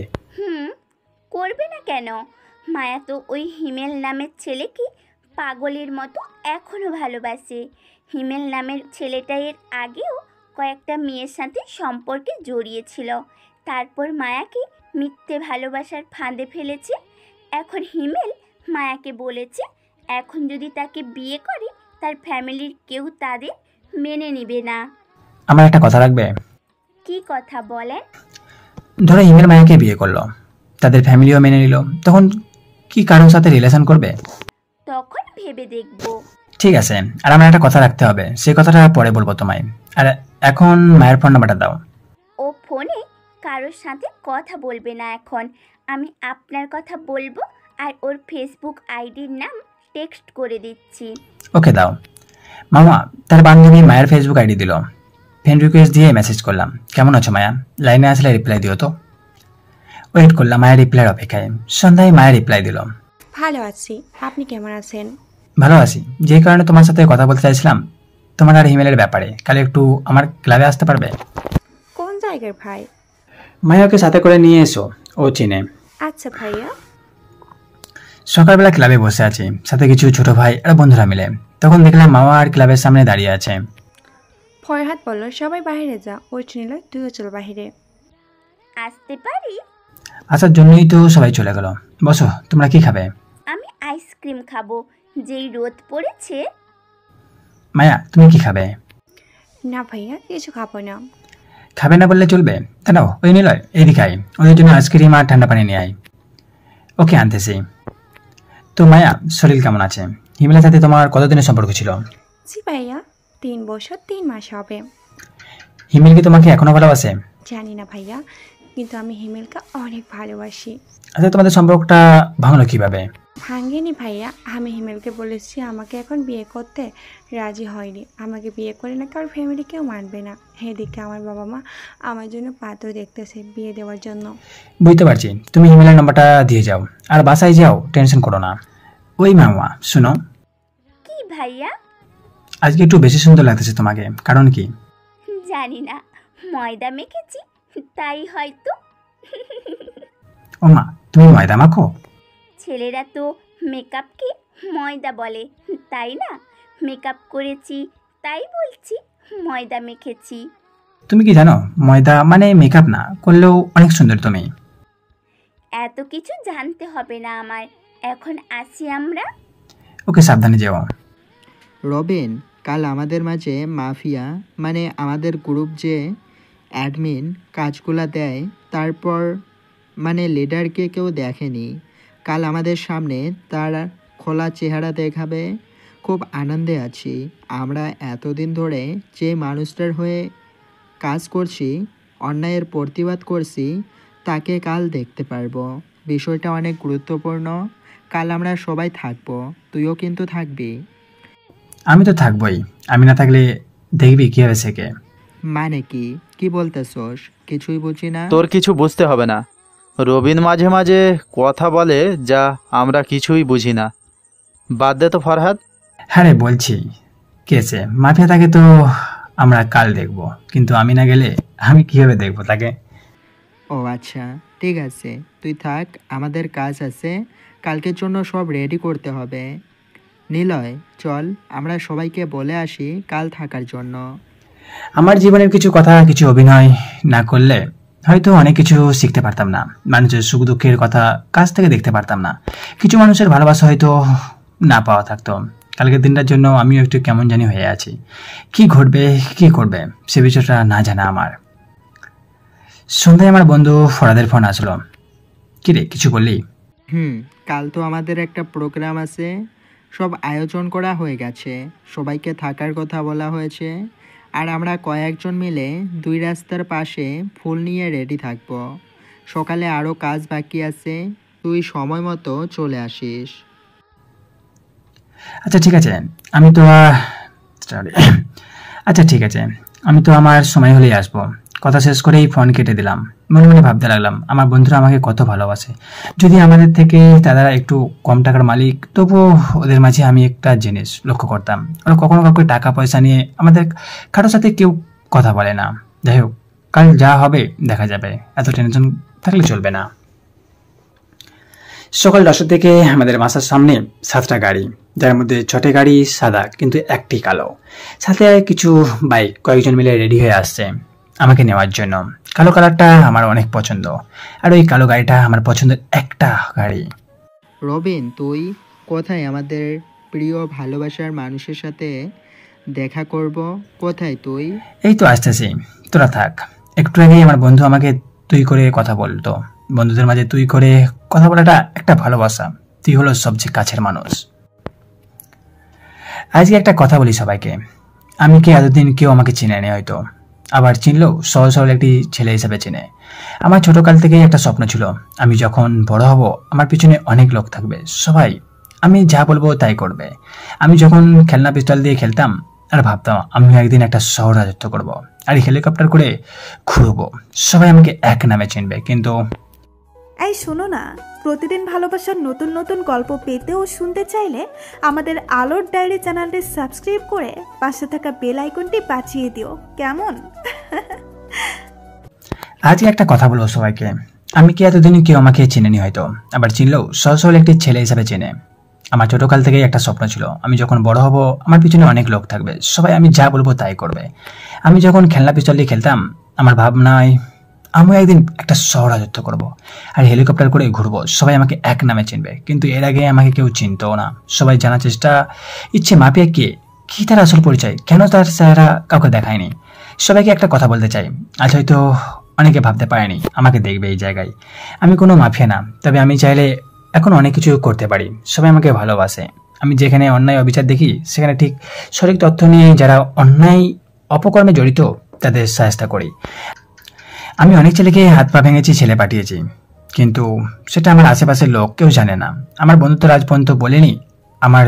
করবে না কেন? মায়া তো ওই হিমেল নামের ছেলেকে পাগলের মতো এখনও ভালোবাসে। হিমেল নামের ছেলেটা এর আগেও কয়েকটা মেয়ের সাথে সম্পর্কে জড়িয়েছিল, তারপর মায়াকে মিথ্যে ভালোবাসার ফাঁদে ফেলেছে। এখন হিমেল মায়াকে বলেছে এখন যদি তাকে বিয়ে করে তার ফ্যামিলির কেউ তাদের মেনে নেবে না। আমার একটা কথা রাখবে? কি কথা বলেন? ধরো হিমেল মায়াকে বিয়ে করলো, তাদের ফ্যামিলিও মেনে নিল, তখন কি কারোর সাথে রিলেশন করবে? তখন ভেবে দেখব। ঠিক আছে, আর আমার একটা কথা রাখতে হবে, সেই কথাটা পরে বলবো তোমায়। আর এখন মায়ের ফোন নাম্বারটা দাও। ও ফোনে কারোর সাথে কথা বলবে না এখন, আমি আপনার কথা বলবো আর ওর ফেসবুক আইডির নাম টেক্সট করে দিচ্ছি। ওকে দাও। মামা, তার বান্ধবী মায়ের ফেসবুক আইডি দিল, ফ্রেন্ড রিকোয়েস্ট দিয়ে মেসেজ করলাম, কেমন আছো মায়া, লাইনে আসলে রিপ্লাই দিও তো। ওয়েট করলাম মায়ের রিপ্লাইয়ের অপেক্ষায়। সন্ধ্যায় মায়ের রিপ্লাই দিল, ভালো আছি, আপনি কেমন আছেন? ভালো আছি, যে কারণে তোমার সাথে কথা বলতে চাইছিলাম তোমার আর হিমেলের ব্যাপারে। কাল একটু আমার ক্লাবে আসতে পারবে? কোন জায়গার ভাই? মায়াকে সাথে করে নিয়ে এসো, ও চিনে। আচ্ছা ভাইয়া। সকালবেলা ক্লাবে বসে আছি, সাথে কিছু ছোট ভাই আর বন্ধুরা মিলে। তখন দেখলাম মামা আর ক্লাবের সামনে দাঁড়িয়ে আছে। ফরহাদ বলল সবাই বাইরে যা, ওই নিল তুইও চল বাইরে। আসতে পারি? আসার জন্যই তো সবাই চলে গেল। বসো, তোমরা কি খাবে? আমি আইসক্রিম খাবো, যেই রোদ পড়েছে। মায়া তুমি কি খাবে? না ভাইয়া, কিছু খাবো না। খাবে না বললে চলবে। দাঁড়াও, ওই নিলয় এদিকে আয়, ওদের জন্য আইসক্রিম আর ঠান্ডা পানি নিয়ে আয়। ওকে আনতেছি। তো মায়া, শরীর কেমন আছে? হিমেলের সাথে তোমার কতদিনের সম্পর্ক ছিল? জি ভাইয়া, 3 বছর 3 মাস হবে। হিমেল কি তোমাকে এখনো ভালোবাসে? জানি না ভাইয়া, কিন্তু আমি হিমেলকে অনেক ভালোবাসি। আচ্ছা তোমাদের সম্পর্কটা ভাঙলো কিভাবে? ভাঙ্গেনি ভাইয়া, আমি হিমেলকে বলেছি আমাকে এখন বিয়ে করতে রাজি হয়নি। আমাকে বিয়ে করে না কারোর ফ্যামিলি কেউ মানবে না। এদিকে আমার বাবা মা আমার জন্য পাত্র দেখতেছে বিয়ে দেওয়ার জন্য। বুঝতে পারছি, তুমি হিমেলের নাম্বারটা দিয়ে যাও আর বাসায় যাও, টেনশন করো না। ওই মামা শুনো, কি ভাইয়া? আজকে একটু বেশি সুন্দর লাগতেছে তোমাকে, কারণ কি? জানি না, ময়দা মেখেছি তাই হয়তো। ও মা, তুমি ময়দা মাখো? ছেলেরা তো মেকআপকে ময়দা বলে, তাই না? মেকআপ করেছি তাই বলছি ময়দা মেখেছি। তুমি কি জানো ময়দা মানে মেকআপ না করলেও অনেক সুন্দর তুমি। এত কিছু জানতে হবে না আমার, এখন আসি আমরা। ওকে, সাবধানে যেও। রবিন, কাল আমাদের মাঝে মাফিয়া মানে আমাদের গ্রুপ যে অ্যাডমিন কাজগুলা দেয়, তারপর মানে লিডারকে কেউ দেখেনি। কাল আমাদের সামনে তার খোলা চেহারা দেখাবে। খুব আনন্দে আছি। আমরা এতদিন ধরে যে মানুষটার হয়ে কাজ করছি, অন্যায়ের প্রতিবাদ করছি, তাকে কাল দেখতে পারবো। বিষয়টা অনেক গুরুত্বপূর্ণ। কাল আমরা সবাই থাকবো, তুইও কিন্তু থাকবি। আমি তো থাকবোই, আমি না থাকলে দেখবি কি হবে সেকে। মানে কি? কি বলতেছোস? কিছুই বুঝি না। তোর কিছু বুঝতে হবে না। রবিন মাঝে মাঝে কথা বলে যা আমরা কিছুই বুঝি না। বাদ দে তো ফরহাদ। হ্যাঁ রে, বলছি কেসে মাফিয়া তাকে তো আমরা কাল দেখবো, কিন্তু আমি না গেলে আমি কিভাবে দেখবো তাকে? ও আচ্ছা, ঠিক আছে, তুই থাক, আমাদের কাজ আছে। কালকের জন্য সব রেডি করতে হবে। নিলয়, চল আমরা সবাইকে বলে আসি কাল থাকার জন্য। আমার জীবনের কিছু কথা, কিছু অভিনয় না করলে হয়তো অনেক কিছু শিখতে পারতাম না। মানুষের সুখ দুঃখের কথা কাছ থেকে দেখতে পারতাম না। কিছু মানুষের ভালোবাসা হয়তো না পাওয়া থাকতো। কালকের দিনটার জন্য আমিও একটু কেমন জানি হয়ে আছি। কি ঘটবে কি করবে সে বিষয়টা না জানা আমার। সন্ধ্যায় আমার বন্ধু ফরাদের ফোন আসলো। কি রে, কিছু বললি? কাল তো আমাদের একটা প্রোগ্রাম আছে, সব আয়োজন করা হয়ে গেছে, সবাইকে থাকার কথা বলা হয়েছে। আর আমরা কয়েকজন মিলে 2 রাস্তার পাশে ফুল নিয়ে রেডি থাকবো। সকালে আরও কাজ বাকি আছে, তুই সময় মতো চলে আসিস। আচ্ছা ঠিক আছে, আমি তো আচ্ছা ঠিক আছে, আমি তো আমার সময় হলেই আসবো। কথা শেষ করেই ফোন কেটে দিলাম। মনে মনে ভাবতে লাগলাম আমার বন্ধুরা আমাকে কত ভালোবাসে। যদি আমাদের থেকে তারা একটু কম টাকার মালিক, তবুও ওদের মাঝে আমি একটা জিনিস লক্ষ্য করতাম, ওরা কখনো কাউকে টাকা পয়সা নিয়ে আমাদের কারোর সাথে কেউ কথা বলে না। যাই হোক, কাল যা হবে দেখা যাবে, এত টেনশন থাকলে চলবে না। সকাল 10টা থেকে আমাদের বাসার সামনে 7টা গাড়ি, যার মধ্যে 6টে গাড়ি সাদা কিন্তু একটি কালো। সাথে কিছু বাইক কয়েকজন মিলে রেডি হয়ে আসছে আমাকে নেওয়ার জন্য। কালো কালারটা আমার অনেক পছন্দ, আর ওই কালো গাড়িটা আমার পছন্দের একটা গাড়ি। রবিন, তুই কোথায়? আমাদের প্রিয় ভালোবাসার মানুষের সাথে দেখা করব, কোথায় তুই? এই তো আসতেছি, তোরা থাক। একটু আগেই আমার বন্ধু আমাকে তুই করে কথা বলতো। বন্ধুদের মাঝে তুই করে কথা বলাটা একটা ভালোবাসা। তুই হলো সবচেয়ে কাছের মানুষ। আজকে একটা কথা বলি সবাইকে, আমি কি এতদিন কেউ আমাকে চিনে নেই হয়তো, আবার চিনলেও সহজ সরল একটি ছেলে হিসেবে চেনে। আমার ছোটকাল থেকেই একটা স্বপ্ন ছিল, আমি যখন বড় হব আমার পিছনে অনেক লোক থাকবে, সবাই আমি যা বলবো তাই করবে। আমি যখন খেলনা পিস্তল দিয়ে খেলতাম আর ভাবতাম আমি একদিন একটা শহর রাজত্ব করবো আর হেলিকপ্টার করে ঘুরবো, সবাই আমাকে এক নামে চিনবে। কিন্তু এই শোনো না, প্রতিদিন ভালোবাসার নতুন নতুন গল্প পেতে ও শুনতে চাইলে আমাদের আলোর ডায়েরি চ্যানেলটি সাবস্ক্রাইব করে পাশে থাকা বেল আইকনটি বাজিয়ে দিও, কেমন? আজকে একটা কথা বলবো সবাইকে, আমি কি এতদিন কেউ আমাকে চিনেনি হয়তো, আবার চিনলেও সহজ সরল একটি ছেলে হিসাবে চেনে। আমার ছোটকাল থেকেই একটা স্বপ্ন ছিল, আমি যখন বড় হব আমার পিছনে অনেক লোক থাকবে, সবাই আমি যা বলবো তাই করবে। আমি যখন খেলনা পিস্তল দিয়ে খেলতাম আমার ভাবনায় আমি একদিন একটা শহর রাজত্ব করবো আর হেলিকপ্টার করে ঘুরবো, সবাই আমাকে এক নামে চিনবে। কিন্তু এর আগে আমাকে কেউ চিনতও না, সবাই জানার চেষ্টা ইচ্ছে মাপিয়া কে, কি তার আসল পরিচয়, কেন তার চেহারা কাউকে দেখায়নি। সবাইকে একটা কথা বলতে চাই, আজ হয়তো অনেকে ভাবতে পারেনি আমাকে দেখবে এই জায়গায়। আমি কোনো মাফিয়া না, তবে আমি চাইলে এখন অনেক কিছু করতে পারি। সবাই আমাকে ভালোবাসে। আমি যেখানে অন্যায় অবিচার দেখি সেখানে ঠিক সঠিক তথ্য নিয়ে যারা অন্যায় অপকর্মে জড়িত তাদের সাহায্য করি। আমি অনেক ছেলেকে হাত পা ভেঙেছি, ছেলে পাঠিয়েছি, কিন্তু সেটা আমার আশেপাশের লোক কেউ জানে না। আমার বন্ধু তো আজ পর্যন্ত বলেনি। আমার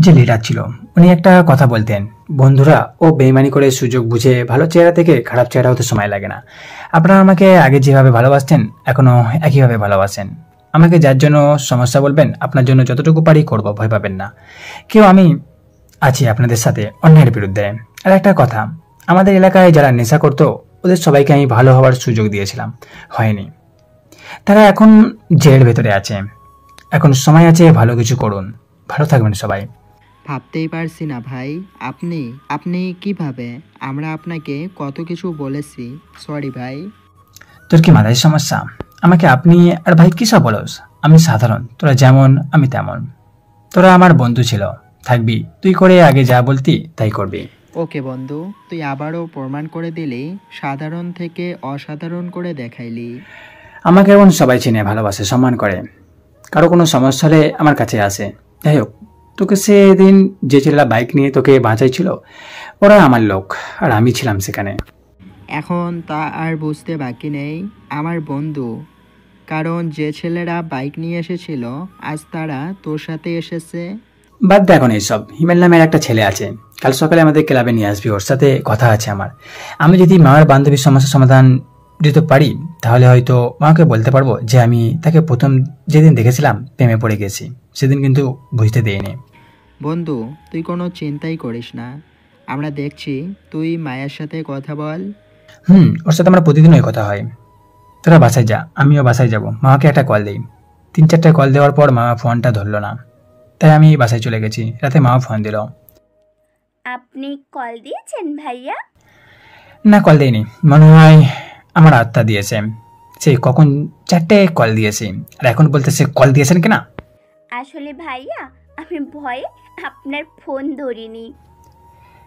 যে লিডার ছিল উনি একটা কথা বলতেন, বন্ধুরা ও বেইমানি করে সুযোগ বুঝে ভালো চেহারা থেকে খারাপ চেহারা হতে সময় লাগে না। আপনারা আমাকে আগে যেভাবে ভালোবাসতেন এখনো একইভাবে ভালোবাসেন। আমাকে যার জন্য সমস্যা বলবেন, আপনার জন্য যতটুকু পারি করব, ভয় পাবেন না। কেউ আমি আছি আপনাদের সাথে অন্যায়ের বিরুদ্ধে। আর একটা কথা, আমাদের এলাকায় যারা নেশা করতো ওদের সবাইকে আমি ভালো হওয়ার সুযোগ দিয়েছিলাম, হয়নি। তারা এখন জেলের ভেতরে আছে। এখন সময় আছে, ভালো কিছু করুন। ভালো থাকবেন সবাই। ভাবতেই পারছি না ভাই, আপনি আপনি কিভাবে? আমরা আপনাকে কত কিছু বলেছি। সরি ভাই। তোর কি মাথায় সমস্যা? আমাকে আপনি আর ভাই কি সব বলস? আমি সাধারণ, তোরা যেমন আমি তেমন। তোরা আমার বন্ধু ছিল, থাকবি। তুই করে আগে যা বলতি তাই করবি। ওকে বন্ধু, তুই আবারও প্রমাণ করে দিলি, সাধারণ থেকে অসাধারণ করে দেখাইলি। আমাকে এখন সবাই চিনে, ভালোবাসে, সম্মান করে। কারো কোনো সমস্যা হলে আমার কাছে আসে। যাই হোক, তোকে সেদিন যে ছেলেরা বাইক নিয়ে তোকে বাঁচাইছিল ওরা আমার লোক, আর আমি ছিলাম সেখানে। এখন তা আর বুঝতে বাকি নেই, আমার বন্ধু। কারণ যে ছেলেরা বাইক নিয়ে এসেছিল আজ তারা তোর সাথে এসেছে। বাদ দে এখন এইসব। হিমেল নামের একটা ছেলে আছে, কাল সকালে আমাদের ক্লাবে নিয়ে আসবি, ওর সাথে কথা আছে আমার। আমি যদি মামার বান্ধবীর সমস্যার সমাধান দিতে পারি তাহলে হয়তো মাকে বলতে পারবো যে আমি তাকে প্রথম যেদিন দেখেছিলাম প্রেমে পড়ে গেছি, সেদিন কিন্তু বুঝতে দেয়নি। বন্ধু, তুই কোনো চিন্তাই করিস না, আমরা দেখছি। তুই মায়ের সাথে কথা বল। ওর সাথে আমার প্রতিদিন ওই কথা হয়। তোরা বাসায় যা, আমিও বাসায় যাব। মামাকে একটা কল দিই। 3-4টা কল দেওয়ার পর মামা ফোনটা ধরলো না, তাই আমি বাসায় চলে গেছি। রাতে মামা ফোন দিল। আপনি কল দিয়েছেন ভাইয়া? না, কল দেয়নি, মনে হয় আমার আত্মা দিয়েছে। সে কখন 4টে কল দিয়েছে, আর এখন বলতেছে কল দিয়েছেন কিনা। আসলে ভাইয়া আমি ভয়ে আপনার ফোন ধরিনি।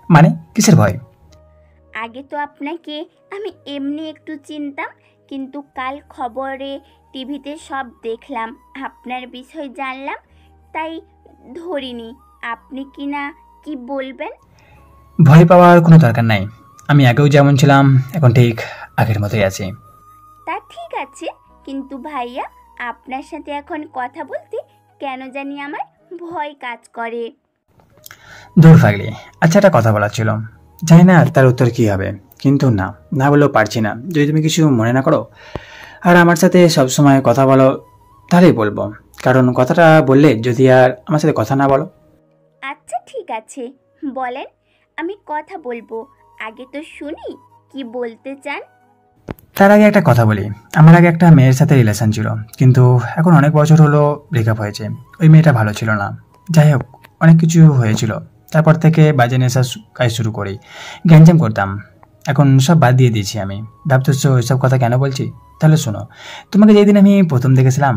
মানে কিসের ভয়? আগে তো আপনাকে আমি এমনি একটু চিনতাম, কিন্তু কাল খবরে টিভিতে সব দেখলাম, আপনার বিষয় জানলাম, তাই ধরিনি। আপনি কিনা কি বলবেন? ভয় পাওয়ার কোনো দরকার নাই। আমি আগেও যেমন ছিলাম এখন ঠিক আগের মতোই আছি। তা ঠিক আছে, কিন্তু ভাইয়া আপনার সাথে এখন কথা বলতে কেন জানি আমার ভয় কাজ করে। দূর ফাগলি। আচ্ছা, একটা কথা বলার ছিল, জানি না তার উত্তর কি হবে, কিন্তু না বলেও পারছি না। যদি তুমি কিছু মনে না করো আর আমার সাথে সবসময় কথা বলো তাহলেই বলবো, কারণ কথাটা বললে যদি আর আমার সাথে কথা না বলো। আচ্ছা ঠিক আছে, বলেন, আমি কথা বলবো। আগে তো শুনি কি বলতে চান। তার আগে একটা কথা বলি। আমার আগে একটা মেয়ের সাথে রিলেশন ছিল, কিন্তু এখন অনেক বছর হলো ব্রেকআপ হয়েছে। ওই মেয়েটা ভালো ছিল না। যাই হোক, অনেক কিছু হয়েছিল। তারপর থেকে বাজে নেশা কাজ শুরু করি, গ্যাঞ্জাম করতাম। এখন সব বাদ দিয়ে দিয়েছি আমি। ভাবতেছো ওইসব কথা কেন বলছি? তাহলে শোনো, তোমাকে যেদিন আমি প্রথম দেখেছিলাম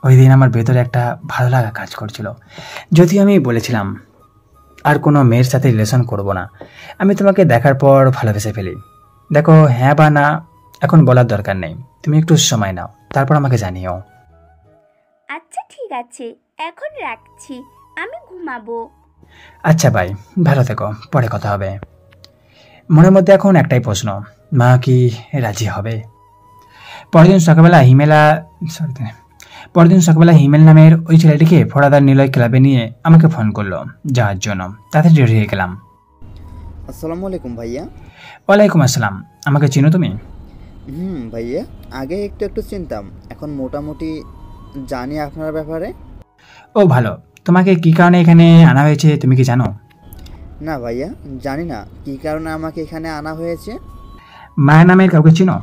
ওই দিন আমার ভেতরে একটা ভালো লাগা কাজ করছিল। যদিও আমি বলেছিলাম আর কোনো মেয়ের সাথে রিলেশন করব না, আমি তোমাকে দেখার পর ভালোবেসে ফেলি। দেখো, হ্যাঁ বা না এখন বলার দরকার নেই, তুমি একটু সময় নাও, তারপর আমাকে জানিও। আচ্ছা ঠিক আছে, এখন রাখছি, আমি ঘুমাবো। আচ্ছা ভাই, ভালো থেকো, পরে কথা হবে। মনের মধ্যে এখন একটাই প্রশ্ন, মা কি রাজি হবে? পরদিন সকালবেলা হিমেল নামের ওই ছেলেটিকে ফোড়াদার নিলয় ক্লাবে নিয়ে আমাকে ফোন করলো যাওয়ার জন্য। তাতে রেডি হয়ে গেলাম। আসসালামু আলাইকুম ভাইয়া। ওয়ালাইকুম আসসালাম। আমাকে চিনো তুমি? ভাইয়া, আগে একটু চিনতাম, এখন মোটামুটি জানি আপনার ব্যাপারে। ও ভালো। তোমাকে কি কারণে এখানে আনা হয়েছে তুমি কি জানো? না ভাইয়া, জানি না কি কারণে আমাকে এখানে আনা হয়েছে। মায়ের নামের কাউকে চিনো?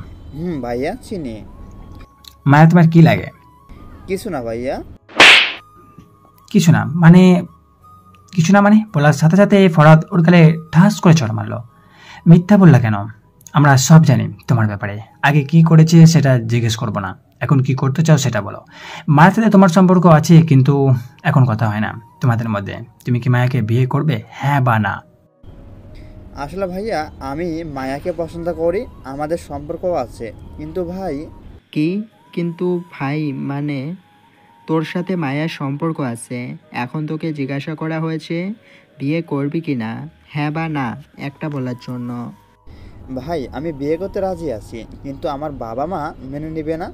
ভাইয়া চিনি। মায়া তোমার কি লাগে? কিছু না ভাইয়া। কিছু না মানে বলার সাথে সাথে ফরাদ ওর গালে ঠাস করে চড় মারলো। মিথ্যা বললা কেন? আমরা সব জানি তোমার ব্যাপারে। আগে কি করেছে সেটা জিজ্ঞেস করবো না, এখন কি করতে চাও সেটা বলো। মায়ের সাথে তোমার সম্পর্ক আছে, কিন্তু এখন কথা হয় না তোমাদের মধ্যে। তুমি কি মায়াকে বিয়ে করবে, হ্যাঁ বা না? আসলে ভাইয়া, আমি মায়াকে পছন্দ করি, আমাদের সম্পর্ক আছে, কিন্তু ভাই। কি কিন্তু ভাই? মানে তোর সাথে মায়ার সম্পর্ক আছে, এখন তোকে জিজ্ঞাসা করা হয়েছে বিয়ে করবি কি না, হ্যাঁ বা না একটা বলার জন্য। ভাই, আমি বিয়ে করতে রাজি আছি, কিন্তু আমার বাবা মা মেনে নেবে না।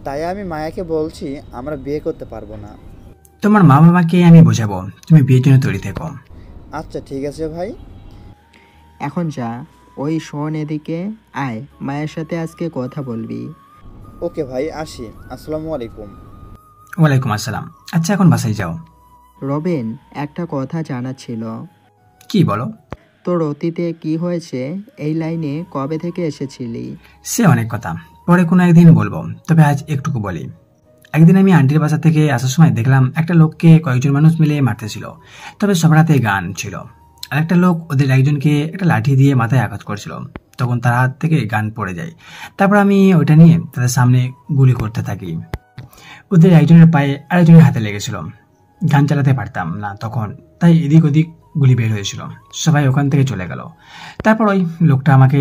তাই আমি মায়াকে বলছি আমরা বিয়ে করতে পারবো না। তোমার মা বাবাকে আমি বোঝাবো, তুমি বিয়ের জন্য তৈরি থেকো। আচ্ছা ঠিক আছে ভাই। এখন যা, ওই শোন এদিকে আয়, মায়ের সাথে আজকে কথা বলবি। ওকে ভাই, আসি। আসসালামু আলাইকুম। ওয়ালাইকুম আসসালাম। আচ্ছা এখন বাসায় যাও। রবিন, একটা কথা জানার ছিল। কি বলো? তোর অতীতে কি হয়েছে, এই লাইনে কবে থেকে এসেছিলি? সে অনেক কথা, পরে কোনো একদিন বলবো, তবে আজ একটুকু বলি। একদিন আমি আন্টির বাসা থেকে আসার সময় দেখলাম একটা লোককে কয়েকজন মানুষ মিলে মারতেছিল, তবে সবার হাতে গান ছিল। আর একটা লোক ওদের একজনকে একটা লাঠি দিয়ে মাথায় আঘাত করছিল, তখন তার হাত থেকে গান পড়ে যায়। তারপর আমি ওইটা নিয়ে তাদের সামনে গুলি করতে থাকি। ওদের একজনের পায়ে আরেকজনের হাতে লেগেছিল। গান চালাতে পারতাম না তখন, তাই এদিক ওদিক গুলি বের হয়েছিল। সবাই ওখান থেকে চলে গেল। তারপর ওই লোকটা আমাকে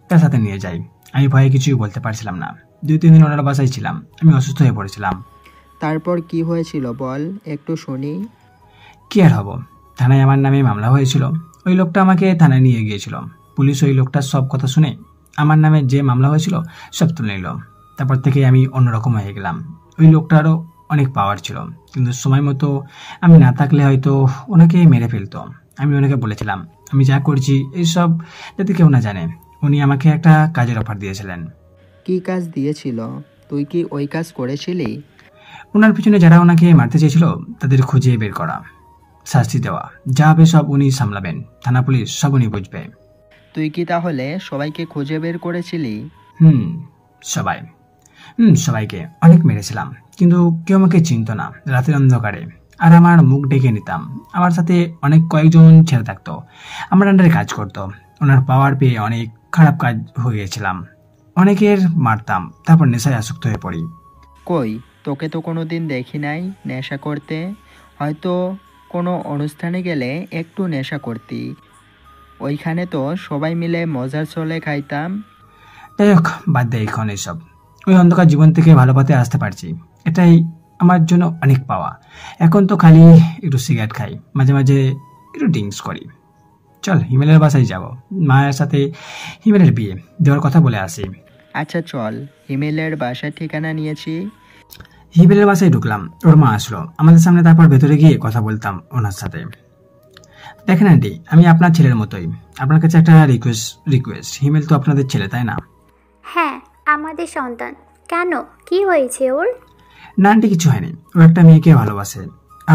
তার সাথে নিয়ে যায়। আমি ভয়ে কিছুই বলতে পারছিলাম না। 2-3 দিন ওনার বাসায় ছিলাম। আমি অসুস্থ হয়ে পড়েছিলাম। তারপর কি হয়েছিল বল, একটু শুনি। কি আর হবো, থানায় আমার নামে মামলা হয়েছিল। ওই লোকটা আমাকে থানায় নিয়ে গিয়েছিল। পুলিশ ওই লোকটার সব কথা শুনে আমার নামে যে মামলা হয়েছিল সব তুলে নিল। তারপর থেকে আমি অন্যরকম হয়ে গেলাম। ওই লোকটারও অনেক পাওয়ার ছিল, কিন্তু সময় মতো আমি না থাকলে হয়তো ওনাকে মেরে ফেলতো। আমি ওনাকে বলেছিলাম আমি যা করছি এইসব যাতে কেউ না জানে। উনি আমাকে একটা কাজের অফার দিয়েছিলেন। কি কাজ দিয়েছিল? তুই কি ওই কাজ করেছিলি? ওনার পিছনে যারা ওনাকে মারতে চেয়েছিল তাদের খুঁজে বের করা, শাস্তি দেওয়া, যা হবে সব উনি সামলাবেন। থানা পুলিশ সব উনি বুঝবে। তুই কি তাহলে সবাইকে খুঁজে বের করেছিলি? সবাইকে অনেক মেরেছিলাম, কিন্তু কেউ আমাকে চিনত না। রাতের অন্ধকারে আর আমার মুখ ডেকে নিতাম। আমার সাথে অনেক কয়েকজন ছেলে থাকতো, আমার আন্ডারে কাজ করতো। ওনার পাওয়ার পেয়ে অনেক খারাপ কাজ হয়ে গেছিলাম। অনেকের মারতাম, তারপর নেশায় আসক্ত হয়ে পড়ি। কই, তোকে তো কোনোদিন দেখি নাই নেশা করতে। হয়তো কোনো অনুষ্ঠানে গেলে একটু নেশা করতি। ওইখানে তো সবাই মিলে মজার চলে খাইতাম। যাই হোক, বাদ দেয় এখন এইসব। ওই অন্ধকার জীবন থেকে ভালো পথে আসতে পারছি, এটাই আমার জন্য অনেক পাওয়া। এখন তো খালি একটু সিগারেট খাই, মাঝে মাঝে একটু ড্রিঙ্কস করি। চল হিমেলের বাসায় যাব, মায়ের সাথে হিমেলের বিয়ে দেওয়ার কথা বলে আসি। আচ্ছা চল, হিমেলের বাসার ঠিকানা নিয়েছি। হিমেলের বাসায় ঢুকলাম, ওর মা আসলো আমাদের সামনে। তারপর ভেতরে গিয়ে কথা বলতাম ওনার সাথে। দেখেন আন্টি, আমি আপনার ছেলের মতোই। আপনার কাছে একটা রিকোয়েস্ট। হিমেল তো আপনাদের ছেলে, তাই না? হ্যাঁ, আমাদের সন্তান। কেন, কি হয়েছে ওর? না আন্টি, কিছু হয়নি। ও একটা মেয়েকে ভালোবাসে,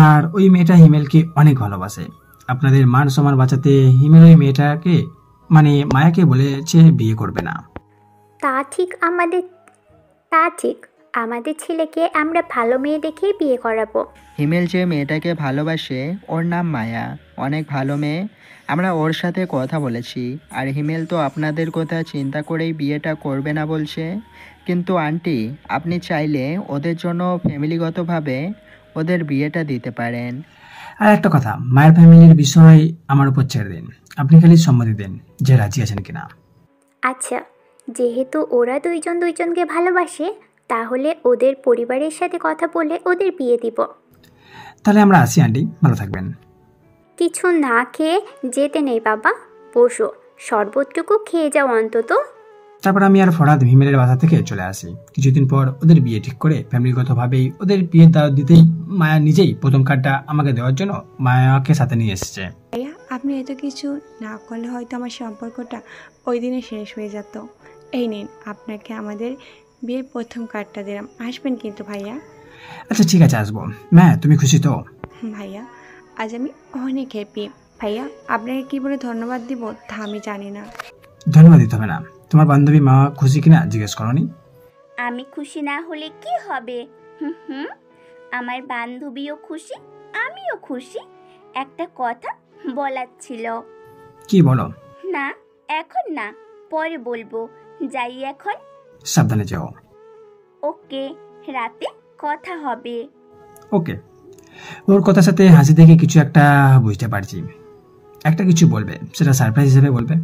আর ওই মেয়েটা হিমেলকে অনেক ভালোবাসে। আপনাদের মান সম্মান বাঁচাতে হিমেল ওই মেয়েটাকে মানে মায়াকে বলেছে বিয়ে করবে না। তা ঠিক, আমাদের ছেলেকে আমরা ভালো মেয়ে দেখেই বিয়ে করাবো। হিমেল যে মেয়েটাকে ভালোবাসে ওর নাম মায়া, অনেক ভালো মেয়ে। আমরা ওর সাথে কথা বলেছি। আর হিমেল তো আপনাদের কথা চিন্তা করেই বিয়েটা করবে না বলছে। কিন্তু আন্টি, আপনি চাইলে ওদের জন্য ফ্যামিলিগতভাবে ওদের বিয়েটা দিতে পারেন। আর একটা কথা, মায়ের ফ্যামিলির বিষয় আমার উপর ছেড়ে দিন। আপনি খালি সম্মতি দেন যে রাজি আছেন কিনা। আচ্ছা, যেহেতু ওরা দুইজনকে ভালোবাসে, তাহলে ওদের পরিবারের সাথে কথা বলে ওদের বিয়ে দিব। তাহলে আমরা আসি আন্টি, ভালো থাকবেন। কিছু না খেয়ে যেতে নেই বাবা, বসো, শরবতটুকু খেয়ে যাও অন্তত। তারপর আমি আর ফরাদ হিমেলের বাসা থেকে চলে আসি। কিছুদিন পর ওদের বিয়ে ঠিক করে ফ্যামিলিগতভাবেই ওদের বিয়ের দাওয়াত দিতেই মায়া নিজেই প্রথম কার্ডটা আমাকে দেওয়ার জন্য মায়াকে সাথে নিয়ে এসেছে। ভাইয়া, আপনি এত কিছু না করলে হয়তো আমার সম্পর্কটা ওই দিনে শেষ হয়ে যেত। এই নিন, আপনাকে আমাদের বিয়ের প্রথম কার্ডটা দিলাম। আসবেন কিন্তু ভাইয়া। আচ্ছা ঠিক আছে, আসবো। মায়া, তুমি খুশি তো? ভাইয়া, আজ আমি অনেক হ্যাপি। ভাইয়া, আপনাকে কি বলে ধন্যবাদ দিব তা আমি জানি না। ধন্যবাদ দিতে হবে না। তোমার বান্ধবী মা খুশি কিনা জিজ্ঞেস করনি? আমি খুশি না হলে কি হবে? আমার বান্ধবীও খুশি, আমিও খুশি। একটা কথা বলার ছিল। কি বলো? না, এখন না, পরে বলবো। যাই এখন। সাবধানে যাও। ওকে, রাতে কথা হবে। ওকে। ওর কথার সাথে হাসি দেখে কিছু একটা বুঝতে পারছি। একটা কিছু বলবে, সেটা সারপ্রাইজ হিসেবে বলবে।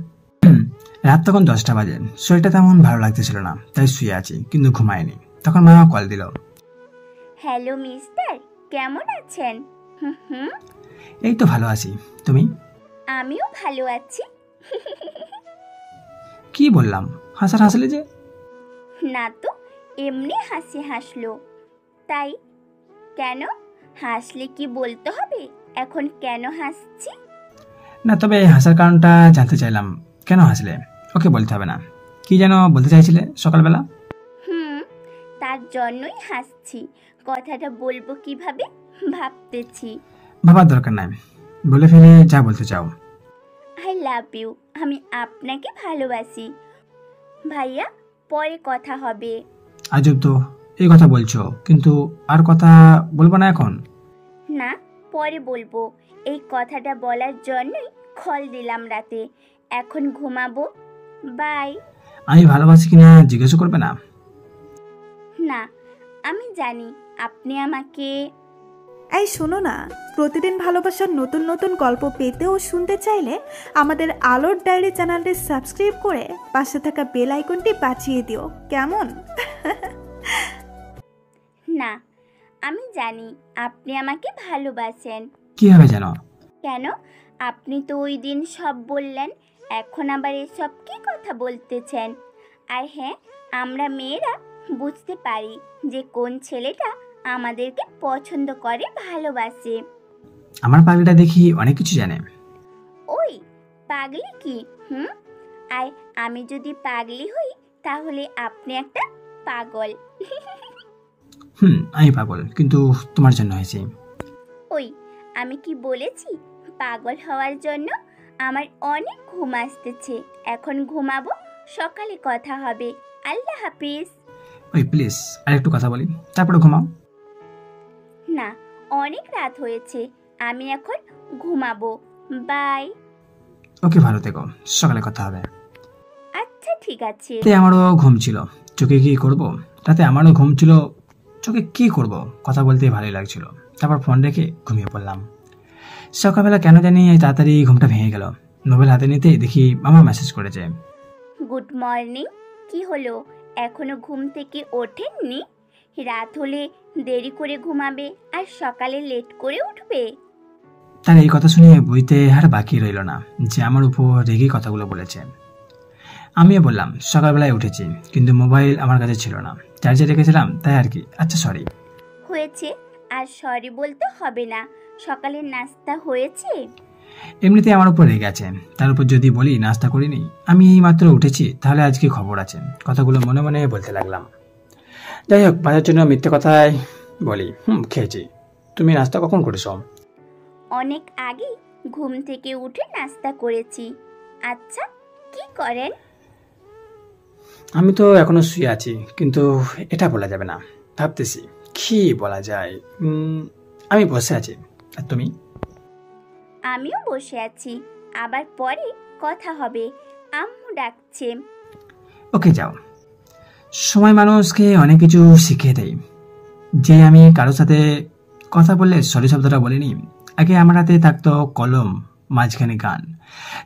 রাত তখন 10টা বাজে। শরীরটা তেমন ভালো লাগতেছিল না, তাই শুয়ে আছি, কিন্তু ঘুমায়নি। তখন মা কল দিল। হ্যালো মিস্টার, কেমন আছেন? এই তো ভালো আছি, তুমি? আমিও ভালো আছি। কি বললাম, হাসলে যে? না তো, এমনি হাসি হাসলো। তাই কেন হাসলে কি বলতে হবে এখন কেন হাসছি? না, তবে হাসার কারণটা জানতে চাইলাম। কেন হাসলে? ওকে বলতে হবে না। কি যেন বলতে চাইছিলে সকালবেলা? তার জন্যই হাসছি। কথাটা বলবো কিভাবে ভাবতেছি। ভাবার দরকার নাই, বলে ফেলে যা বলতে চাও। I love you. আমি আপনাকে ভালোবাসি ভাইয়া। পরে কথা হবে। আজব তো, এই কথা বলছো কিন্তু আর কথা বলবো না এখন? না, পরে বলবো। এই কথাটা বলার জন্যই কল দিলাম রাতে। এখন ঘুমাবো। বাই। আমি ভালোবাসি কিনা জিজ্ঞেস করবে না? না, আমি জানি আপনি আমাকে। এই শোনো না, প্রতিদিন ভালোবাসার নতুন নতুন গল্প পেতে ও শুনতে চাইলে আমাদের আলোর ডায়েরি চ্যানেলটি সাবস্ক্রাইব করে পাশে থাকা বেল আইকনটি বাজিয়ে দিও, কেমন? না, আমি জানি আপনি আমাকে ভালোবাসেন। কিভাবে জানো? কেন? আপনি তো ওই দিন সব বললেন, এখন আবার এসব কি কথা বলতেছেন? আর হ্যাঁ, আমরা মেয়েরা বুঝতে পারি যে কোন ছেলেটা আমাদেরকে পছন্দ করে, ভালোবাসে। আমার পাগলিটা দেখি অনেক কিছু জানে। ওই পাগলি কি? আর আমি যদি পাগলি হই তাহলে আপনি একটা পাগল। আমি পাগল, কিন্তু তোমার জন্য হয়েছে। ওই আমি কি বলেছি পাগল হওয়ার জন্য? আমার অনেক ঘুম আসতেছে, এখন ঘুমাবো, সকালে কথা হবে। আল্লাহ হাফিজ। ওই প্লিজ আর একটু কথা বলি, তারপরে ঘুমাও। না, অনেক রাত হয়েছে, আমি এখন ঘুমাবো। বাই। ওকে, ভালো থেকো, সকালে কথা হবে। আচ্ছা ঠিক আছে। রাতে আমারও ঘুম ছিল, চোখে কি করব? রাতে আমারও ঘুম ছিল, চোখে কি করব? কথা বলতে ভালোই লাগছিল। তারপর ফোন রেখে ঘুমিয়ে পড়লাম। সকালবেলা কেন জানি তাড়াতাড়ি ঘুমটা ভেঙে গেল। মোবাইল হাতে নিতেই দেখি মামা মেসেজ করেছে। Good morning. কি হলো, এখনো ঘুম থেকে ওঠেননি? রাত হলে দেরি করে ঘুমাবে আর সকালে লেট করে উঠবে। তার এই কথা শুনে বইতে আর বাকি রইল না যে আমার উপর রেগে কথাগুলো বলেছে। আমিও বললাম সকালবেলায় উঠেছি, কিন্তু মোবাইল আমার কাছে ছিল না, চার্জে রেখেছিলাম, তাই আর কি। আচ্ছা সরি। হয়েছে, আর সরি বলতে হবে না। সকালের নাস্তা হয়েছে? এমনিতে আমার উপর রেগে আছে, তার উপর যদি বলি নাস্তা করিনি, আমি এই মাত্র উঠেছি, তাহলে আজকে খবর আছে। কথাগুলো মনে মনে বলতে লাগলাম। যাই হোক, বাজার জন্য মিথ্যে কথাই বলি। খেয়েছি। তুমি নাস্তা কখন করেছো? অনেক আগেই ঘুম থেকে উঠে নাস্তা করেছি। আচ্ছা, কি করেন? আমি তো এখনো শুয়ে আছি, কিন্তু এটা বলা যাবে না। ভাবতেছি কি বলা যায়। আমি বসে আছি। আর তুমি? আমিও বসে আছি, আবার পরে কথা হবে। আম্মু ডাকছে। ওকে, যাও। সময় মানুষকে অনেক কিছু শিখিয়ে দেয়। যে আমি কারোর সাথে কথা বললে সরি শব্দটা বলিনি, আগে আমার হাতে থাকতো কলম, মাঝখানে গান।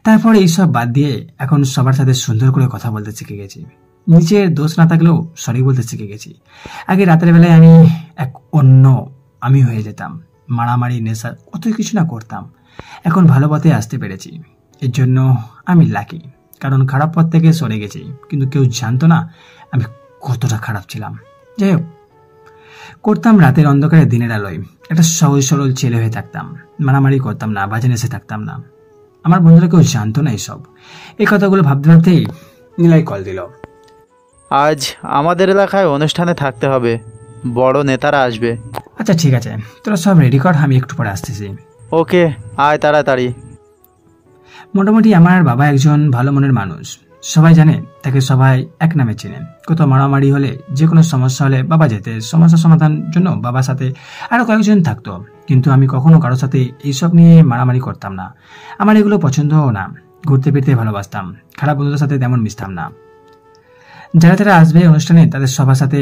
তারপর এইসব বাদ দিয়ে এখন সবার সাথে সুন্দর করে কথা বলতে শিখে গেছি। নিজের দোষ না থাকলেও সরি বলতে শিখে গেছি। আগে রাতের বেলায় আমি এক অন্য আমি হয়ে যেতাম, মারামারি, নেশা, কত কিছু না করতাম। এখন ভালো পথে আসতে পেরেছি, এর জন্য আমি লাকি। কারণ খারাপ পথ থেকে সরে গেছি, কিন্তু কেউ জানতো না আমি কতটা খারাপ ছিলাম। যাই হোক, করতাম রাতের অন্ধকারে দিনের আলোয়, একটা সহজ সরল ছেলে হয়ে থাকতাম। মারামারি করতাম না, বাজে নেশে থাকতাম না। আমার বন্ধুরা কেউ জানতো না এইসব। এই কথাগুলো ভাবতে ভাবতেই নীলাই কল দিল। আজ আমাদের এলাকায় অনুষ্ঠানে থাকতে হবে, বড় নেতারা আসবে। আচ্ছা ঠিক আছে, তোরা সব রেডি কর, আমি একটু পরে আসতেছি। ওকে, আয় তাড়াতাড়ি। মোটামুটি আমার বাবা একজন ভালো মনের মানুষ, সবাই জানে তাকে, সবাই এক নামে চেনে। কোথাও মারামারি হলে, যে কোনো সমস্যা হলে বাবা যেতে, সমস্যা সমাধান জন্য বাবার সাথে আরো কয়েকজন থাকতো। কিন্তু আমি কখনো কারোর সাথে এইসব নিয়ে মারামারি করতাম না। আমার এগুলো পছন্দও না। ঘুরতে ফিরতে ভালোবাসতাম, খারাপ বন্ধুদের সাথে তেমন মিশতাম না। যারা যারা আসবে অনুষ্ঠানে তাদের সবার সাথে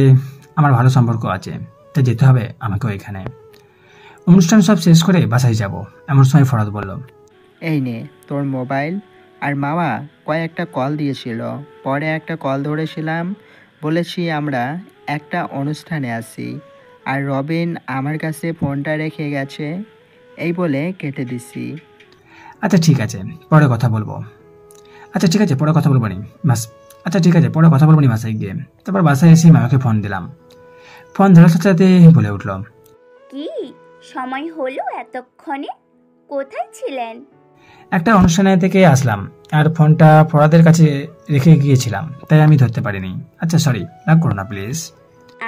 আমার ভালো সম্পর্ক আছে, তাই যেতে হবে আমাকেও এখানে। অনুষ্ঠান সব শেষ করে বাসায় যাব, এমন সময় ফরাদ বলল, এই নে তোর মোবাইল। আর মামা কয়েকটা কল দিয়েছিল, পরে একটা কল ধরেছিলাম, বলেছি আমরা একটা অনুষ্ঠানে আছি, আর রবিন আমার কাছে ফোনটা রেখে গেছে, এই বলে কেটে দিছি। আচ্ছা ঠিক আছে, পরে কথা বলবো। আচ্ছা ঠিক আছে, পরে কথা বলবো নি, বাস আচ্ছা ঠিক আছে, পরে কথা বলবো নি বাসায় গিয়ে। তারপর বাসায় এসে মামাকে ফোন দিলাম। ফোন ধরার সাথে সাথে বলে উঠল, কি সময় হলো এতক্ষণে? কোথায় ছিলেন? একটা অনুষ্ঠানে থেকে আসলাম আর ফোনটা ফরাদের কাছে রেখে গিয়েছিলাম, তাই আমি ধরতে পারিনি। আচ্ছা সরি, রাগ করো না প্লিজ।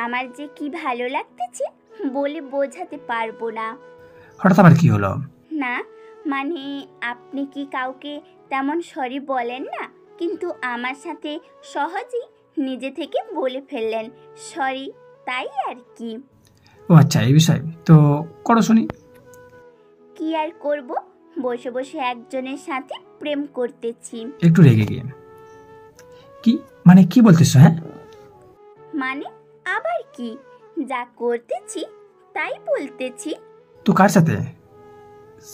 আমার যে কি ভালো লাগতেছে বলে বোঝাতে পারবো না। হঠাৎ আবার কি হলো? না মানে আপনি কি কাউকে তেমন সরি বলেন না, কিন্তু আমার সাথে সহজেই নিজে থেকে বলে ফেললেন সরি, তাই আর কি। ও আচ্ছা, এই বিষয় তো করো শুনি। কি আর করব, বসে বসে একজনের সাথে প্রেম করতেছি। একটু রেগে গিয়ে, কি মানে কি বলতেছো? হ্যাঁ মানে আবার কি, যা করতেছি তাই বলতেছি। তো কার সাথে?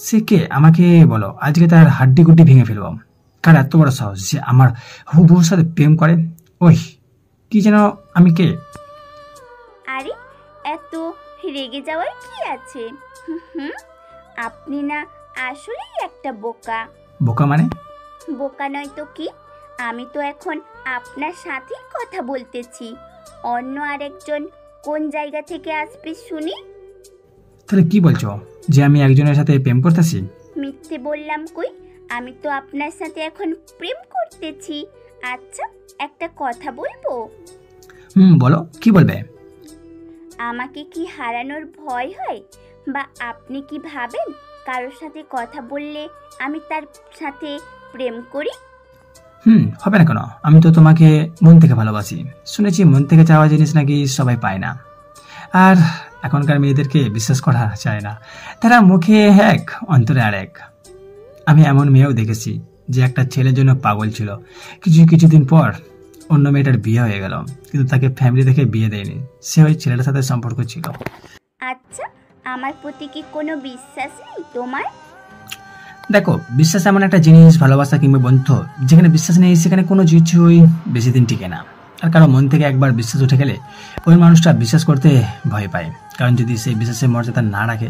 সে কে আমাকে বলো, আজকে তার হাড্ডি গুড্ডি ভেঙে ফেলবো। কার এত বড় সাহস যে আমার হুবহুর সাথে প্রেম করে? ওই কি যেন আমি কে? আরে এত রেগে যাওয়ার কি আছে? হুম, আপনি না আসলেই একটা বোকা। বোকা মানে? বোকা নয় তো কি, আমি তো এখন আপনার সাথেই কথা বলতেছি। অন্য আরেকজন কোন জায়গা থেকে আসবে শুনি? তাহলে কি বলছো, যে আমি একজনের সাথে প্রেম করতেছি? মিথ্যে বললাম কই, আমি তো আপনার সাথে এখন প্রেম করতেছি। আচ্ছা একটা কথা বলবো? বলো, কি বলবে? আমাকে কি হারানোর ভয় হয়, বা আপনি কি ভাবেন কারোর সাথে কথা বললে আমি তার সাথে প্রেম করি? হবে না কেন, আমি তো তোমাকে মন থেকে ভালোবাসি। শুনেছি মন থেকে চাওয়া জিনিস নাকি সবাই পায় না, আর এখনকার মেয়েদেরকে বিশ্বাস করা যায় না। তারা মুখে এক অন্তরে আর এক। আমি এমন মেয়েও দেখেছি যে একটা ছেলের জন্য পাগল ছিল, কিছুদিন পর অন্য মেয়েটার বিয়ে হয়ে গেল, কিন্তু তাকে ফ্যামিলি দেখে বিয়ে দেয়নি, সে ওই ছেলেটার সাথে সম্পর্ক ছিল। আচ্ছা আমার প্রতি কি কোনো বিশ্বাস নেই তোমার? দেখো, বিশ্বাস এমন একটা জিনিস, ভালোবাসা কিংবা বন্ধু, যেখানে বিশ্বাস নেই সেখানে কোনো কিছুই বেশি দিন টিকে না। আর কারো মন থেকে একবার বিশ্বাস উঠে গেলে ওই মানুষটা বিশ্বাস করতে ভয় পায়, কারণ যদি সেই বিশ্বাসের মর্যাদা না রাখে।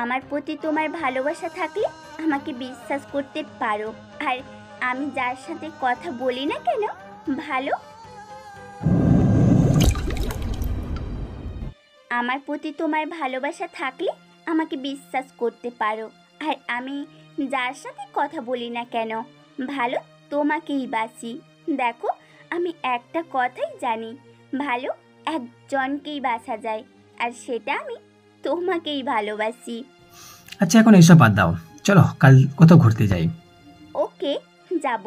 আমার প্রতি তোমার ভালোবাসা থাকলে আমাকে বিশ্বাস করতে পারো, আর আমি যার সাথে কথা বলি না কেন ভালো, আমার প্রতি তোমার ভালোবাসা থাকলে আমাকে বিশ্বাস করতে পারো, আর আমি যার সাথে কথা বলি না কেন ভালো, তোমাকেই বাসি। দেখো আমি একটা কথাই জানি, ভালো একজনকেই বাসা যায়, আর সেটা আমি তোমাকেই ভালোবাসি। আচ্ছা এখন এইসব বাদ দাও, চলো কাল কোথাও ঘুরতে যাই। ওকে যাব,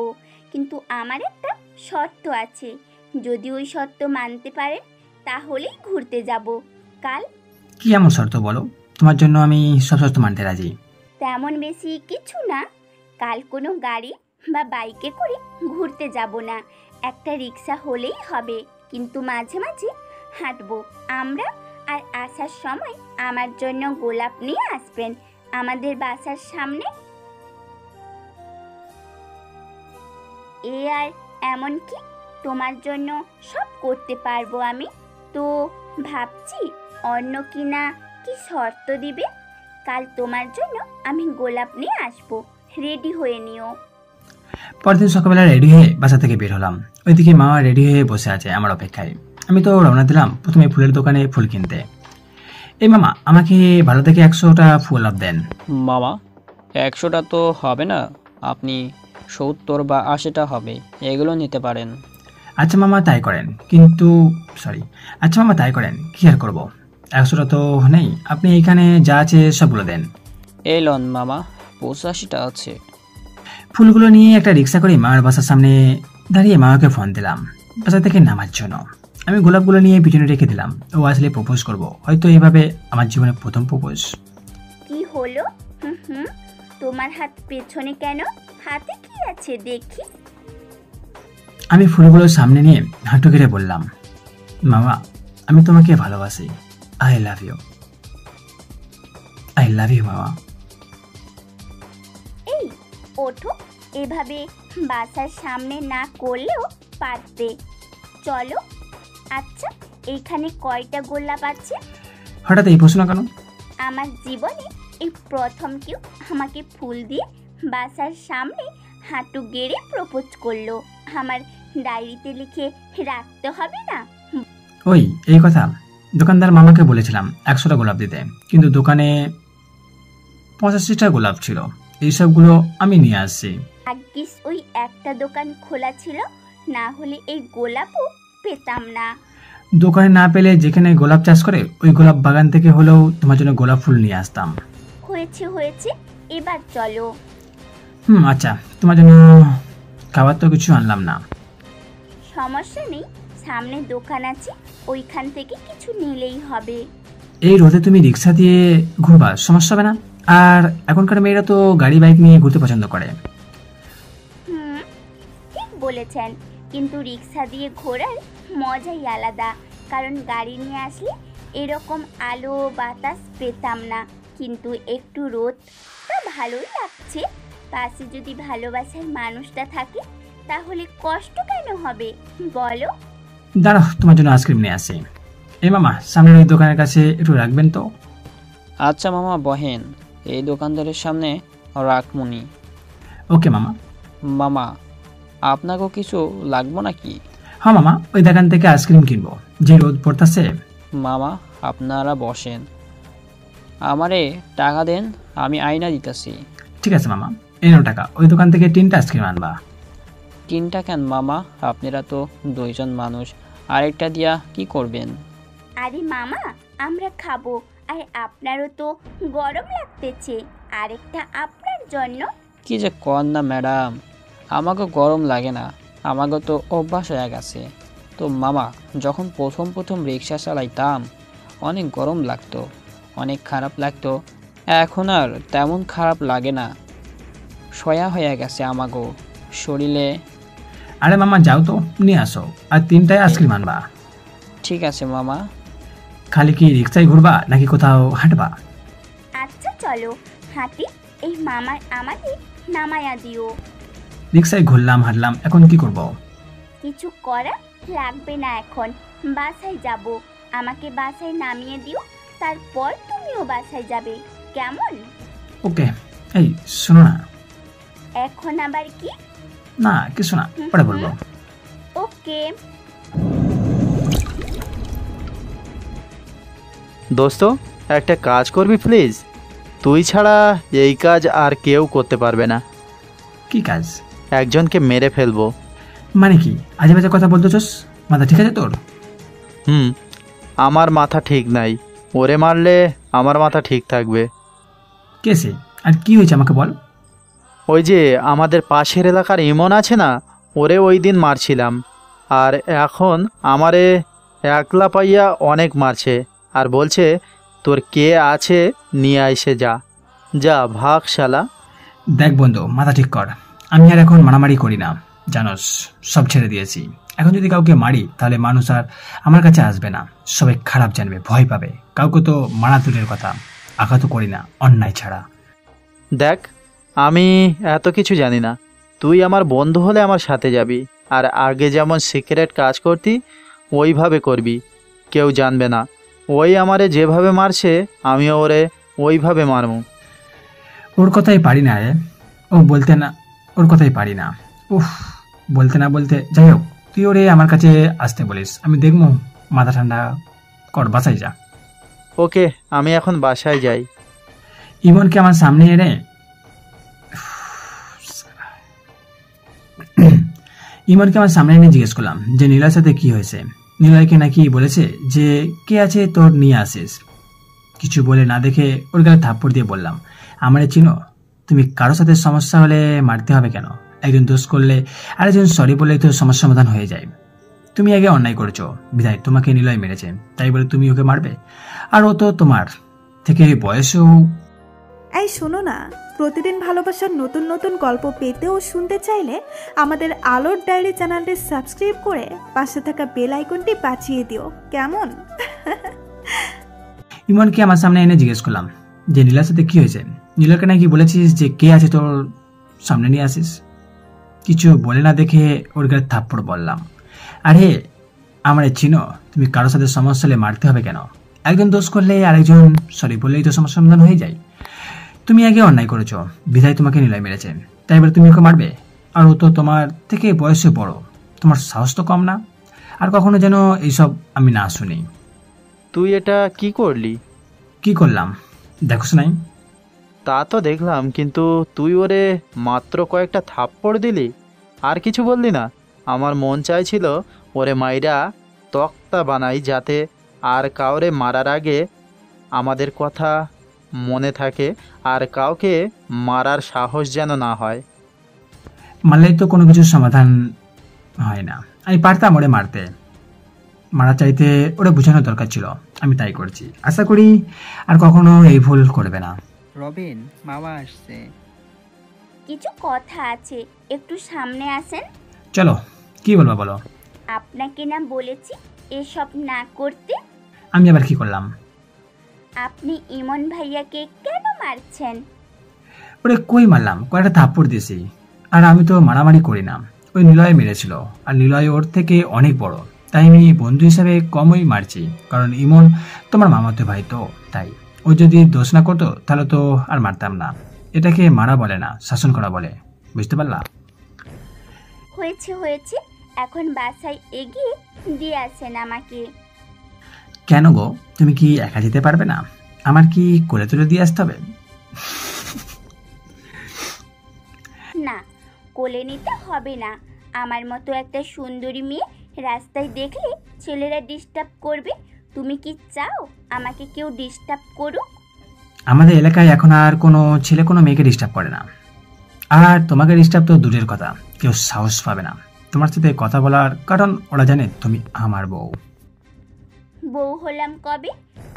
কিন্তু আমার একটা শর্ত আছে, যদি ওই শর্ত মানতে পারেন তাহলেই ঘুরতে যাব কাল। কি এমন শর্ত বলো, তোমার জন্য আমি সব শর্ত মানতে রাজি। তেমন বেশি কিছু না, কাল কোনো গাড়ি বা বাইকে করে ঘুরতে যাব না, একটা রিক্সা হলেই হবে, কিন্তু মাঝে মাঝে হাঁটবো আমরা, আর আসার সময় আমার জন্য গোলাপ নিয়ে আসবেন আমাদের বাসার সামনে। এ আর এমন কি, তোমার জন্য সব করতে পারবো আমি। তো ভাবছি অন্য কিনা কি শর্ত দিবে। কাল তোমার জন্য আমি গোলাপ নিয়ে আসবো, রেডি হয়ে নিও। পরদিন সকালবেলা রেডি হয়ে বাসা থেকে বের হলাম। ওইদিকে মা রেডি হয়ে বসে আছে আমার অপেক্ষায়। আমি তো রওনা দিলাম প্রথমে ফুলের দোকানে ফুল কিনতে। এই মামা, আমাকে ভালো থেকে 100টা ফুল আপ দেন। মামা 100টা তো হবে না, আপনি 70 বা 80টা হবে, এগুলো নিতে পারেন। আচ্ছা মামা তাই করেন, কিন্তু আচ্ছা মামা তাই করেন, কি আর করবো, 100টা তো নেই, আপনি এখানে যা আছে সবগুলো দেন। এই লন মামা, 85টা আছে। ফুলগুলো নিয়ে একটা রিক্সা করে মামার বাসার সামনে দাঁড়িয়ে মামাকে ফোন দিলাম বাসা থেকে নামার জন্য। আমি গোলাপগুলো নিয়ে পিছনে রেখে দিলাম, ও আসলে প্রপোজ করব, হয়তো এইভাবে আমার জীবনে প্রথম প্রপোজ। কি হলো? তোমার হাত পেছনে কেন? হাতে কি আছে দেখি। আমি ফুলগুলো সামনে নিয়ে হাঁটু কেটে বললাম, মামা আমি তোমাকে ভালোবাসি, I love you, I love you মামা। এই ওঠো, এভাবে বাসার সামনে না করলেও পারতে, চলো। আচ্ছা এইখানে কয়টা গোলাপ আছে? হঠাৎ এই প্রশ্ন কেন? আমার জীবনে এই প্রথম কেউ আমাকে ফুল দিয়ে বাসার সামনে হাঁটু গেড়ে প্রপোজ করলো, আমার ডায়েরিতে লিখে রাখতে হবে না? ওই এই কথা দোকানদার মামাকে বলেছিলাম 100টা গোলাপ দিতে, কিন্তু দোকানে 85টা গোলাপ ছিল। এইসবগুলো আমি নিয়ে আসছি। ভাগ্যিস ওই একটা দোকান খোলা ছিল, না হলে এই গোলাপও পেতাম না। দোকানে না পেলে যেখানে গোলাপ চাষ করে ওই গোলাপ বাগান থেকে হলেও তোমার জন্য গোলাপ ফুল নিয়ে আসতাম। হয়েছে হয়েছে, এবার চলো। আচ্ছা, তোমার জন্য খাবার তো কিছু আনলাম না। সমস্যা নেই, সামনে দোকান আছে, ওইখান থেকে কিছু নিলেই হবে। এই রোদে তুমি রিক্সা দিয়ে ঘুরবা, সমস্যা হবে না? আর এখনকার মেয়েরা তো গাড়ি বাইক নিয়ে ঘুরতে পছন্দ করে। ঠিক বলেছেন, কিন্তু রিক্সা দিয়ে ঘোরার মজাই আলাদা, কারণ গাড়ি নিয়ে আসলে এরকম আলো বাতাস পেতাম না। কিন্তু একটু রোদটা ভালোই লাগছে। পাশে যদি ভালোবাসার মানুষটা থাকে তাহলে কষ্ট কেন হবে বলো? দাঁড়াও, তোমার জন্য আইসক্রিম নিয়ে আসি। এই মামা, সামনের ওই দোকানের কাছে একটু রাখবেন তো। আচ্ছা মামা বহেন, এই দোকানদারের সামনে রাখমুনি। ওকে মামা। মামা, আপনাকেও কিছু লাগবো নাকি? হ্যাঁ মামা, ওই দোকান থেকে আইসক্রিম কিনবো, যে রোদ পড়তেছে। মামা আপনারা বসেন, আমারে টাকা দেন, আমি আয়না দিতেছি। ঠিক আছে মামা, এনো টাকা। ওই দোকান থেকে 3টা আইসক্রিম আনবা। 3টা কেন মামা, আপনারা তো 2জন মানুষ, আরেকটা দিয়া কি করবেন? আরে মামা, আমরা খাবো, আর আপনারও তো গরম লাগতেছে, আরেকটা আপনার জন্য। কি যে কর না ম্যাডাম, আমাকে গরম লাগে না, আমাকে তো অভ্যাস হয়ে গেছে। তো মামা, যখন প্রথম রিক্সা চালাইতাম অনেক গরম লাগতো, অনেক খারাপ লাগতো। এখন আর তেমন খারাপ লাগে না, সয়া হয়ে গেছে আমাগো শরীরে। আরে মামা যাও তো, নিয়ে আসো, আর 3টায় আইসক্রিম আনবা। ঠিক আছে মামা। খালি কি রিক্সায় ঘুরবা নাকি কোথাও হাঁটবা? আচ্ছা চলো হাঁটি, এই মামার আমাদের নামায়া দিও। রিক্সায় ঘুরলাম হাঁটলাম, এখন কি করব? কিছু করা লাগবে না, এখন বাসায় যাব। আমাকে বাসায় নামিয়ে দিও, তারপর তুমিও বাসায় যাবে, কেমন? ওকে। এই শোনো না। এখন আবার কি? না কিছু না, পরে বলবো। ওকে। দোস্ত, একটা কাজ করবি প্লিজ? তুই ছাড়া এই কাজ আর কেউ করতে পারবে না। কি কাজ? একজনকে মেরে ফেলবো। মানে কি আজে বাজে কথা বলতেছস? মাথা ঠিক আছে তোর? আমার মাথা ঠিক নাই, ওরে মারলে আমার মাথা ঠিক থাকবে। কেসে? আর কি হয়েছে আমাকে বল। ওই যে আমাদের পাশের এলাকার ইমন আছে না, ওরে ওই দিন মারছিলাম, আর এখন আমারে একলা পাইয়া অনেক মারছে, আর বলছে তোর কে আছে নিয়ে আইসে যা যা, ভাগ শালা। দেখ বন্ধু, মাথা ঠিক কর। আমি আর এখন মারামারি করি না, জানোস, সব ছেড়ে দিয়েছি। এখন যদি কাউকে মারি তাহলে মানুষ আর আমার কাছে আসবে না, সবাই খারাপ জানবে, ভয় পাবে। কাউকে তো মারা দূরের কথা, আঘাতও করি না অন্যায় ছাড়া। দেখ, আমি এত কিছু জানি না, তুই আমার বন্ধু হলে আমার সাথে যাবি, আর আগে যেমন সিক্রেট কাজ করতি ওইভাবে করবি, কেউ জানবে না। ওই আমারে যেভাবে মারছে আমিও ওরে ওইভাবে মারবো। ওর কথাই পারি না রে, ও বলতে না, ওর কথাই পারি না। উফ, বলতে না বলতে, যাই হোক, তুই ওরে আমার কাছে আসতে বলিস, আমি দেখবো। মাথা ঠান্ডা কর, বাসায় যা। ওকে, আমি এখন বাসায় যাই। ইমনকে আমার সামনে এনে জিজ্ঞেস করলাম যে নীলার সাথে কি হয়েছে। নীলয়কে নাকি বলেছে যে কে আছে তোর নিয়ে আসিস। কিছু বলে না দেখে ওর গালে থাপ্পড় দিয়ে বললাম, আমারে চিনো? তুমি কারোর সাথে সমস্যা হলে মারতে হবে কেন? একজন দোষ করলে আরেকজন সরি বললেই তো সমস্যা সমাধান হয়ে যায়। তুমি আগে অন্যায় করেছো, বিধায় তোমাকে নীলয় মেরেছে, তাই বলে তুমি ওকে মারবে? আর ও তো তোমার থেকে বয়সেও। এই শোনো না, প্রতিদিন ভালোবাসার নতুন নতুন গল্প পেতে ও শুনতে চাইলে আমাদের আলোর ডায়েরি চ্যানেলটি সাবস্ক্রাইব করে পাশে থাকা বেল আইকনটি বাজিয়ে দিও, কেমন? ইমনকে আমার সামনে এনে জিজ্ঞেস করলাম যে নীলার সাথে কি হয়েছে। নীলাকে নাকি বলেছিস যে কে আছে তোর সামনে নিয়ে আসিস। কিছু বলে না দেখে ওর গায়ে থাপ্পড় বললাম, আরে আমারে চিনো? তুমি কারোর সাথে সমস্যা হলে মারতে হবে কেন? একজন দোষ করলে আরেকজন সরি বললেই তো সমস্যা সমাধান হয়ে যায়। তুমি আগে অন্যায় করেছো, বিধায় তোমাকে নীলয় মেরেছে, তাই বলে তুমি ওকে মারবে? আর ও তো তোমার থেকে বয়সে বড়, তোমার সাহস তো কম না। আর কখনো যেন এইসব আমি না শুনি। তুই এটা কি করলি? কি করলাম দেখোস নাই? তা তো দেখলাম, কিন্তু তুই ওরে মাত্র কয়েকটা থাপ্পড় দিলি, আর কিছু বললি না? আমার মন চাইছিল ওরে মাইরা তক্তা বানাই, যাতে আর কাউরে মারার আগে আমাদের কথা মনে থাকে আর কাউকে মারার সাহস যেন না হয়। মারলেই তো কোনো কিছুর সমাধান হয় না। আমি পারতাম ওরে মারতে, মারা চাইতে ওরে বোঝানো দরকার ছিল, আমি তাই করছি। আশা করি আর কখনো এই ভুল করবে না। রবিন, মামা আসছে। কিছু কথা আছে, একটু সামনে আসেন। চলো, কি বলবো বলো। আপনাকে না বলেছি এসব না করতে? আমি আবার কি করলাম? আপনি ইমন ভাইয়াকে কেন মারছেন? ওরে কই মারলাম, কয়েকটা থাপ্পড় দিয়েছি। আর আমি তো মারামারি করি না, ওই নিলয় মেরেছিল, আর নিলয় ওর থেকে অনেক বড়, তাই আমি বন্ধু হিসাবে কমই মারছি। কারণ ইমন তোমার মামাতো ভাই তো, তাই। ও যদি দোষ না করতো তাহলে তো আর মারতাম না। এটাকে মারা বলে না, শাসন করা বলে, বুঝতে পারলা? হয়েছে হয়েছে, এখন বাসায় এগিয়ে দিয়ে আসেন আমাকে। কেন গো, তুমি কি একা যেতে পারবে না? আমার কি কোলে তুলে দিয়ে আসতে হবে? না, কোলে নিতে হবে না। আমার মতো একটা সুন্দরী মেয়ে রাস্তায় দেখলে ছেলেরা ডিস্টার্ব করবে। তুমি কি চাও আমাকে কেউ ডিস্টার্ব করুক? আমাদের এলাকায় এখন আর কোনো ছেলে কোনো মেয়েকে ডিস্টার্ব করে না। আর তোমাকে ডিস্টার্ব তো দূরের কথা, কেউ সাহস পাবে না তোমার সাথে কথা বলার, কারণ ওরা জানে তুমি আমার বউ। বউ হলাম কবে?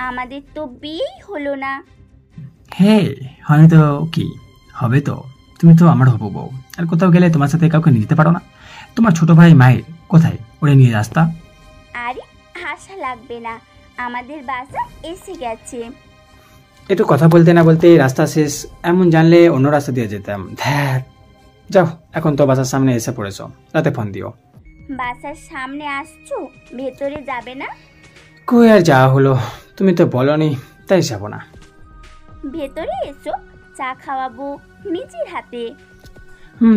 আমাদের তো বিয়েই হলো না। হে, হয়নি তো কি হবে? তো তুমি তো আমার হবু বউ। আর কোথাও গেলে তোমার সাথে কাউকে নিয়ে যেতে পারো না? তোমার ছোট ভাই মায়ের কোথায়, ওরে নিয়ে রাস্তা। আরে আশা লাগবে না, আমাদের বাসা এসে গেছে। একটু কথা বলতে না বলতে রাস্তা শেষ, এমন জানলে অন্য রাস্তা দিয়ে যেতাম। ধ্যাত, যাও, এখন তো বাসার সামনে এসে পড়েছ, রাতে ফোন দিও। বাসার সামনে আসছো, ভেতরে যাবে না? কই আর যাওয়া হলো, তুমি তো বলনি, তাই যাব না। ভেতরে এসো, চা খাওয়াবো নিজের হাতে।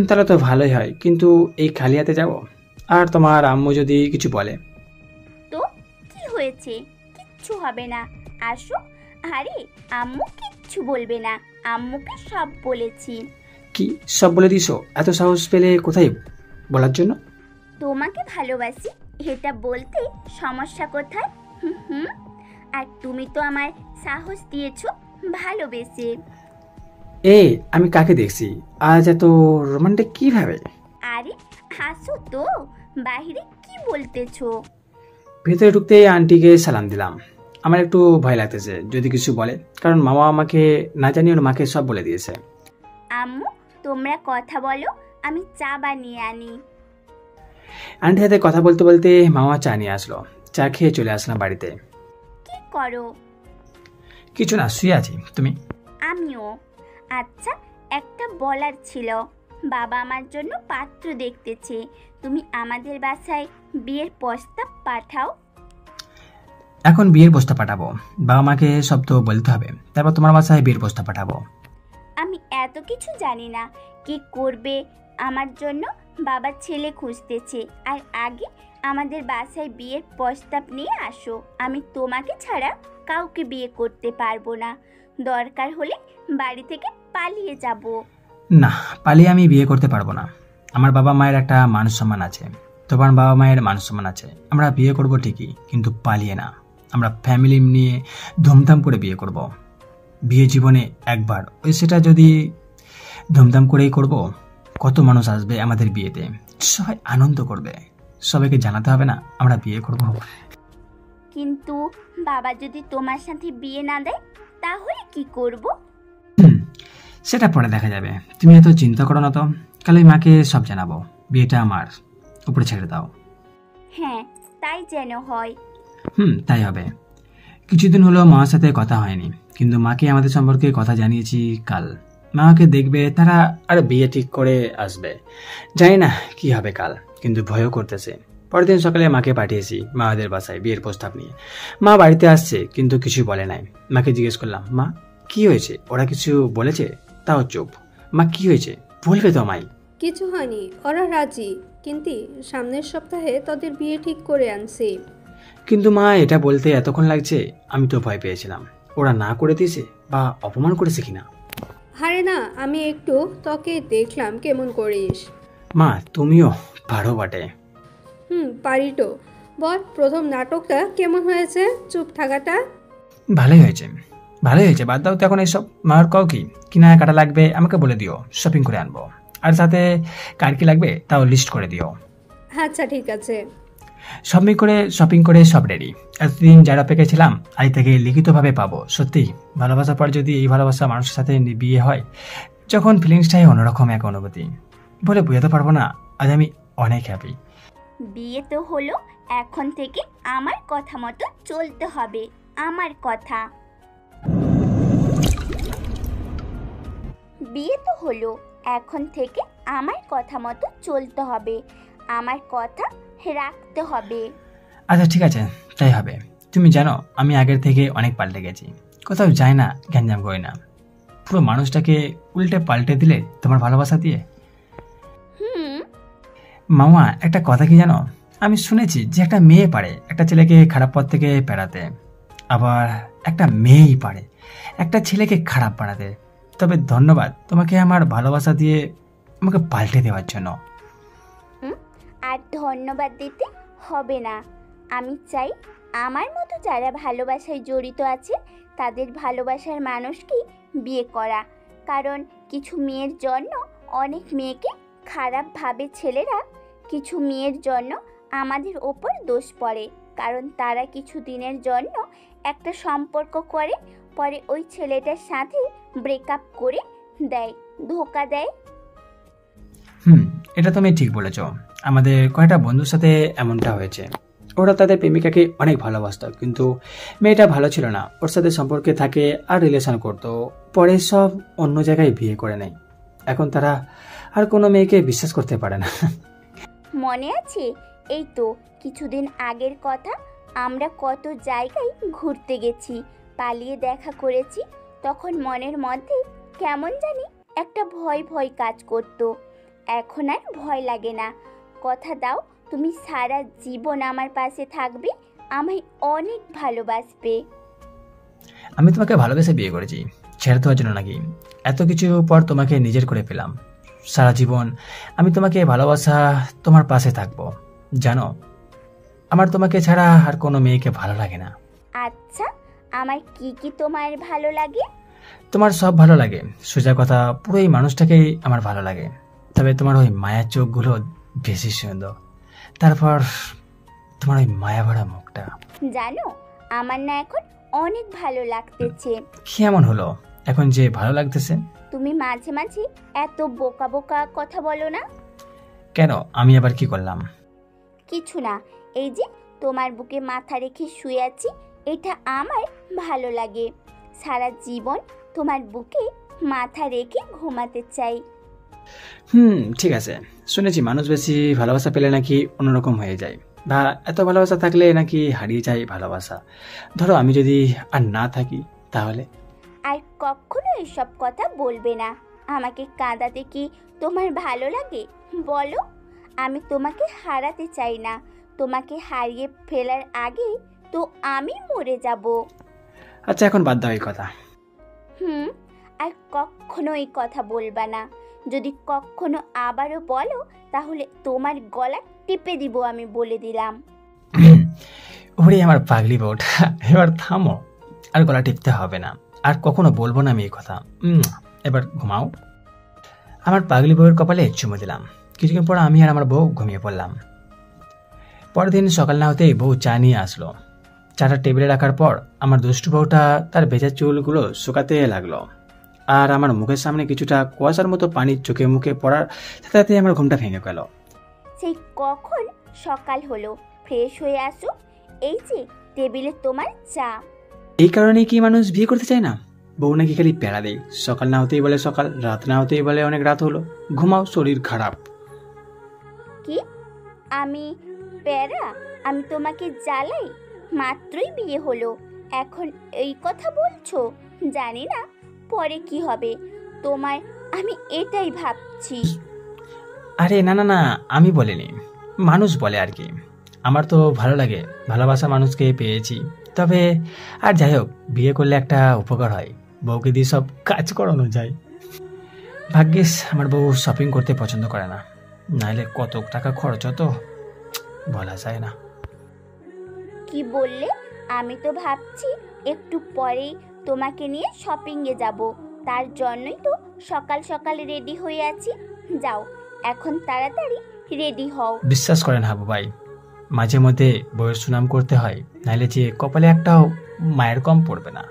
তাহলে তো ভালোই হয়, কিন্তু এই খালি হাতে যাবো? আর তোমার আম্মু যদি কিছু বলে? তো কি হয়েছে, কিচ্ছু হবে না, আসো। আরে আম্মু কিচ্ছু বলবে না, আম্মুকে সব বলেছি। কি সব বলে দিছো? এত সাহস পেলে কোথায় বলার জন্য? তোমাকে ভালোবাসি এটা বলতে সমস্যা কোথায়? হুম, আর তুমি তো আমায় সাহস দিয়েছো ভালোবেসে। আমি কাকে দেখছি আজ এত রোমান্টিক কিভাবে? আরে হাসো তো, বাইরে কি বলতেছো? ভেতরে ঢুকতে আন্টিকে সালাম দিলাম। আমার একটু ভয় লাগতেছে যদি কিছু বলে, কারণ মামা আমাকে না জানিয়ে ওর মাকে সব বলে দিয়েছে। আম্মু তোমরা কথা বলো, আমি চা বানিয়ে আনি। আন্টির সাথে কথা বলতে বলতে মামা চা নিয়ে আসলো, চা খেয়ে চলে আসলাম বাড়িতে। কি করো? কিছু না, শুয়ে আছি। তুমি? আমিও। আচ্ছা, একটা বলার ছিল, বাবা আমার জন্য পাত্র দেখতেছে, তুমি আমাদের বাসায় বিয়ের প্রস্তাব পাঠাও। এখন বিয়ের প্রস্তাব পাঠাবো? বাবা মাকে সব তো বলতে হবে, তারপর তোমার বাসায় বিয়ের প্রস্তাব পাঠাবো। আমি এত কিছু জানি না কি করবে আমার জন্য। বাবা ছেলে খুঁজতেছে, আর আগে আমাদের বাসায় বিয়ের প্রস্তাব নিয়ে আসো। আমি তোমাকে ছাড়া কাউকে বিয়ে করতে পারবো না, দরকার হলে বাড়ি থেকে পালিয়ে যাব। না, পালিয়ে আমি বিয়ে করতে পারবো না। আমার বাবা মায়ের একটা মান সম্মান আছে, তোমার বাবা মায়ের মান সম্মান আছে। আমরা বিয়ে করব ঠিকই, কিন্তু পালিয়ে না। আমরা ফ্যামিলি নিয়ে ধুমধাম করে বিয়ে করব। বিয়ে জীবনে একবার, ওই সেটা যদি ধুমধাম করেই করব। কত মানুষ আসবে আমাদের বিয়েতে, সবাই আনন্দ করবে, সবাইকে জানাতে হবে না আমরা বিয়ে করব। কিন্তু বাবা যদি তোমার সাথে বিয়ে না দেয় তাহলে কি করব? সেটা পরে দেখা যাবে, তুমি এত চিন্তা করো না তো। কালই মাকে সব জানাবো, বিয়েটা আমার উপরে ছেড়ে দাও। হ্যাঁ, তাই যেন হয়। তাই হবে। কিছুদিন হলো মার সাথে কথা হয়নি, কিন্তু মাকে আমাদের সম্পর্কে কথা জানিয়েছি কাল। মাকে দেখবে, তারা আর বিয়ে ঠিক করে আসবে। জানি না কি হবে কাল, কিন্তু ভয়ও করতেছে। পরের দিন সকালে মাকে পাঠিয়েছি মাদের বাসায় বিয়ের প্রস্তাব নিয়ে। মা বাড়িতে আসছে, কিন্তু কিছু বলে নাই। মাকে জিজ্ঞেস করলাম, মা কি হয়েছে? ওরা কিছু বলেছে? তাও চুপ। মা কি হয়েছে বলবে তো আমায়। কিছু হয়নি, ওরা রাজি, কিন্তু সামনের সপ্তাহে তোদের বিয়ে ঠিক করে আনছি। কিন্তু মা, এটা বলতে এতক্ষণ লাগছে? আমি তো ভয় পেয়েছিলাম ওরা না করে দিয়েছে বা অপমান করেছে কিনা। আরে না, আমি একটু তোকে দেখলাম কেমন করিস। মা, তুমিও পারো বটে। পারি তো। বল, প্রথম নাটকটা কেমন হয়েছে? চুপ থাকাটা ভালোই হয়েছে, ভালোই হয়েছে। বাদ দাও তো এখন এইসব। মার কও কি কিনা কাটা লাগবে আমাকে বলে দিও, শপিং করে আনবো। আর সাথে কার কি লাগবে তাও লিস্ট করে দিও। আচ্ছা ঠিক আছে। শপিং করে সব রেডি। এতদিন যারা পেকেছিলাম আজ থেকে লিখিতভাবে পাবো। সত্যি ভালোবাসার পর যদি এই ভালোবাসা মানুষের সাথে বিয়ে হয়, যখন ফিলিংসটাই অন্যরকম এক অনুভূতি, বলে বুঝাতে পারবো না। আজ আমি অনেক হ্যাপি। বিয়ে তো হলো, এখন থেকে আমার কথা মতো চলতে হবে। আমার কথা। বিয়ে তো হলো, এখন থেকে আমার কথা মতো চলতে হবে। আমার কথা রাখতে হবে। আচ্ছা ঠিক আছে, তাই হবে। তুমি জানো আমি আগের থেকে অনেক পাল্টে গেছি। কোথাও যাই না, গ্যাঞ্জাম করি না। পুরো মানুষটাকে উল্টে পাল্টে দিলে তোমার ভালোবাসা দিয়ে। মামা, একটা কথা কি জানো? আমি শুনেছি যে একটা মেয়ে পারে একটা ছেলেকে খারাপ পথ থেকে পেরাতে, আবার একটা মেয়েই পারে একটা ছেলেকে খারাপ বানাতে। তবে ধন্যবাদ তোমাকে আমার ভালোবাসা দিয়ে আমাকে পাল্টে দেওয়ার জন্য। আর ধন্যবাদ দিতে হবে না। আমি চাই আমার মতো যারা ভালোবাসায় জড়িত আছে তাদের ভালোবাসার মানুষকেই বিয়ে করা। কারণ কিছু মেয়ের জন্য অনেক মেয়েকে খারাপ ভাবে ছেলেরা। কিছু মেয়ের জন্য আমাদের ওপর দোষ পড়ে, কারণ তারা কিছু দিনের জন্য একটা সম্পর্ক করে, পরে ওই ছেলেটার সাথে ব্রেকআপ করে দেয়, ধোকা দেয়। এটা তুমি ঠিক বলেছ। আমাদের কয়েকটা বন্ধুর সাথে এমনটা হয়েছে। ওরা তাদের প্রেমিকাকে অনেক ভালোবাসত, কিন্তু মেয়েটা ভালো ছিল না। ওর সাথে সম্পর্কে থাকে আর রিলেশন করতো, পরে সব অন্য জায়গায় বিয়ে করে নেয়। এখন তারা আর কোনো মেয়েকে বিশ্বাস করতে পারে না। মনে আছে? এই তো কিছুদিন আগের কথা। আমরা কত জায়গায় ঘুরতে গেছি, পালিয়ে দেখা করেছি। তখন মনের মধ্যে কেমন জানি একটা ভয় ভয় কাজ করতো। এখন আর ভয় লাগে না। কথা দাও তুমি সারা জীবন আমার পাশে থাকবে, আমায় অনেক ভালোবাসবে। আমি তোমাকে ভালোবেসে বিয়ে করেছি, ছেড়ে দেওয়ার জন্য নাকি? এত কিছু পর তোমাকে নিজের করে পেলাম। সারা জীবন আমি তোমাকে ভালোবাসা তোমার পাশে থাকবো। জানো, আমার তোমাকে ছাড়া আর কোনো মেয়েকে ভালো লাগে না। আচ্ছা, আমার কি কি তোমার ভালো লাগে? তোমার সব ভালো লাগে। সোজা কথা, পুরো এই মানুষটাকেই আমার ভালো লাগে। তবে তোমার ওই মায়ার চোখগুলো বেশি সুন্দর। তারপর তোমার ওই মায়া ভরা মুখটা। জানো, আমার না এখন অনেক ভালো লাগতেছে। কি এমন হলো এখন যে ভালো লাগতেছে? তুমি মাঝে মাঝে এত বোকা বোকা কথা বলো না কেন? আমি আবার কি করলাম? কিছু না। এই যে তোমার বুকে মাথা রেখে শুয়ে আছি, এটা আমার ভালো লাগে। সারা জীবন তোমার বুকে মাথা রেখে ঘুমাতে চাই। ঠিক আছে। শুনেছি মানুষ বেশি ভালোবাসা পেলে নাকি অন্যরকম হয়ে যায়, বা এত ভালোবাসা থাকলে নাকি হারিয়ে যায় ভালোবাসা। ধরো আমি যদি আর না থাকি তাহলে? আর কখনো এসব কথা বলবে না। আমাকে কাঁদাতে কি তোমার ভালো লাগে বলো? আমি তোমাকে হারাতে চাই না। তোমাকে হারিয়ে ফেলার আগে তো আমি মরে যাব। আচ্ছা, এখন বাদ দাও এই কথা। আর কখনো এই কথা বলবা না। যদি কখনো আবারও বলো তাহলে তোমার গলা টিপে দিব, আমি বলে দিলাম। ওরে আমার পাগলি বোট, এবার থামো। আর গলা টিপতে হবে না, আর কখনো বলবো না আমি এই কথা। এবার ঘুমাও। আমার পাগলি বউয়ের কপালে চুমু দিলাম। কিছুক্ষণ পর আমি আর আমার বউ ঘুমিয়ে পড়লাম। পরের দিন সকাল না হতেই বউ চা নিয়ে আসলো। চাটা টেবিলে রাখার পর আমার দুষ্টু বউটা তার ভেজা চুলগুলো শুকাতে লাগলো, আর আমার মুখের সামনে কিছুটা কুয়াশার মতো পানি চোখে মুখে পড়ার সাথে সাথে আমার ঘুমটা ভেঙে গেল। সেই কখন সকাল হলো, ফ্রেশ হয়ে আসো। এই যে টেবিলে তোমার চা। এই কারণেই কি মানুষ বিয়ে করতে চায় না? বউ নাকি খালি প্যারা দেয়। সকাল না হতেই বলে সকাল, রাত না হতেই বলে অনেক রাত হলো, ঘুমাও, শরীর খারাপ। কি আমি প্যারা? আমি তোমাকে জ্বালাই? মাত্রই বিয়ে হলো, এখন এই কথা বলছো? জানি না পরে কি হবে তোমার, আমি এটাই ভাবছি। আরে না না না, আমি বলিনি, মানুষ বলে আর কি। আমার তো ভালো লাগে, ভালোবাসা মানুষকে পেয়েছি। তবে আর যাই হোক, বিয়ে করলে একটা উপকার হয়, বউকে দিয়ে সব কাজ করানো যায়। ভাগ্যিস আমার বউ শপিং করতে পছন্দ করে না, নাহলে কত টাকা খরচ হতো বলা যায় না। কি বললে? আমি তো ভাবছি একটু পরেই তোমাকে নিয়ে শপিংয়ে যাব, তার জন্যই তো সকাল সকাল রেডি হয়ে আছি। যাও এখন তাড়াতাড়ি রেডি হও। বিশ্বাস করেন হাবু ভাই, মাঝে মধ্যে বউয়ের সুনাম করতে হয়, নাহলে যে কপালে একটাও মায়ের কম পড়বে না।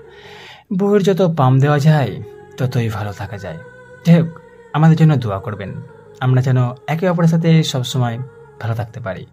বউয়ের যত পাম দেওয়া যায় ততই ভালো থাকা যায়। যাই হোক, আমাদের জন্য দোয়া করবেন, আমরা যেন একে অপরের সাথে সবসময় ভালো থাকতে পারি।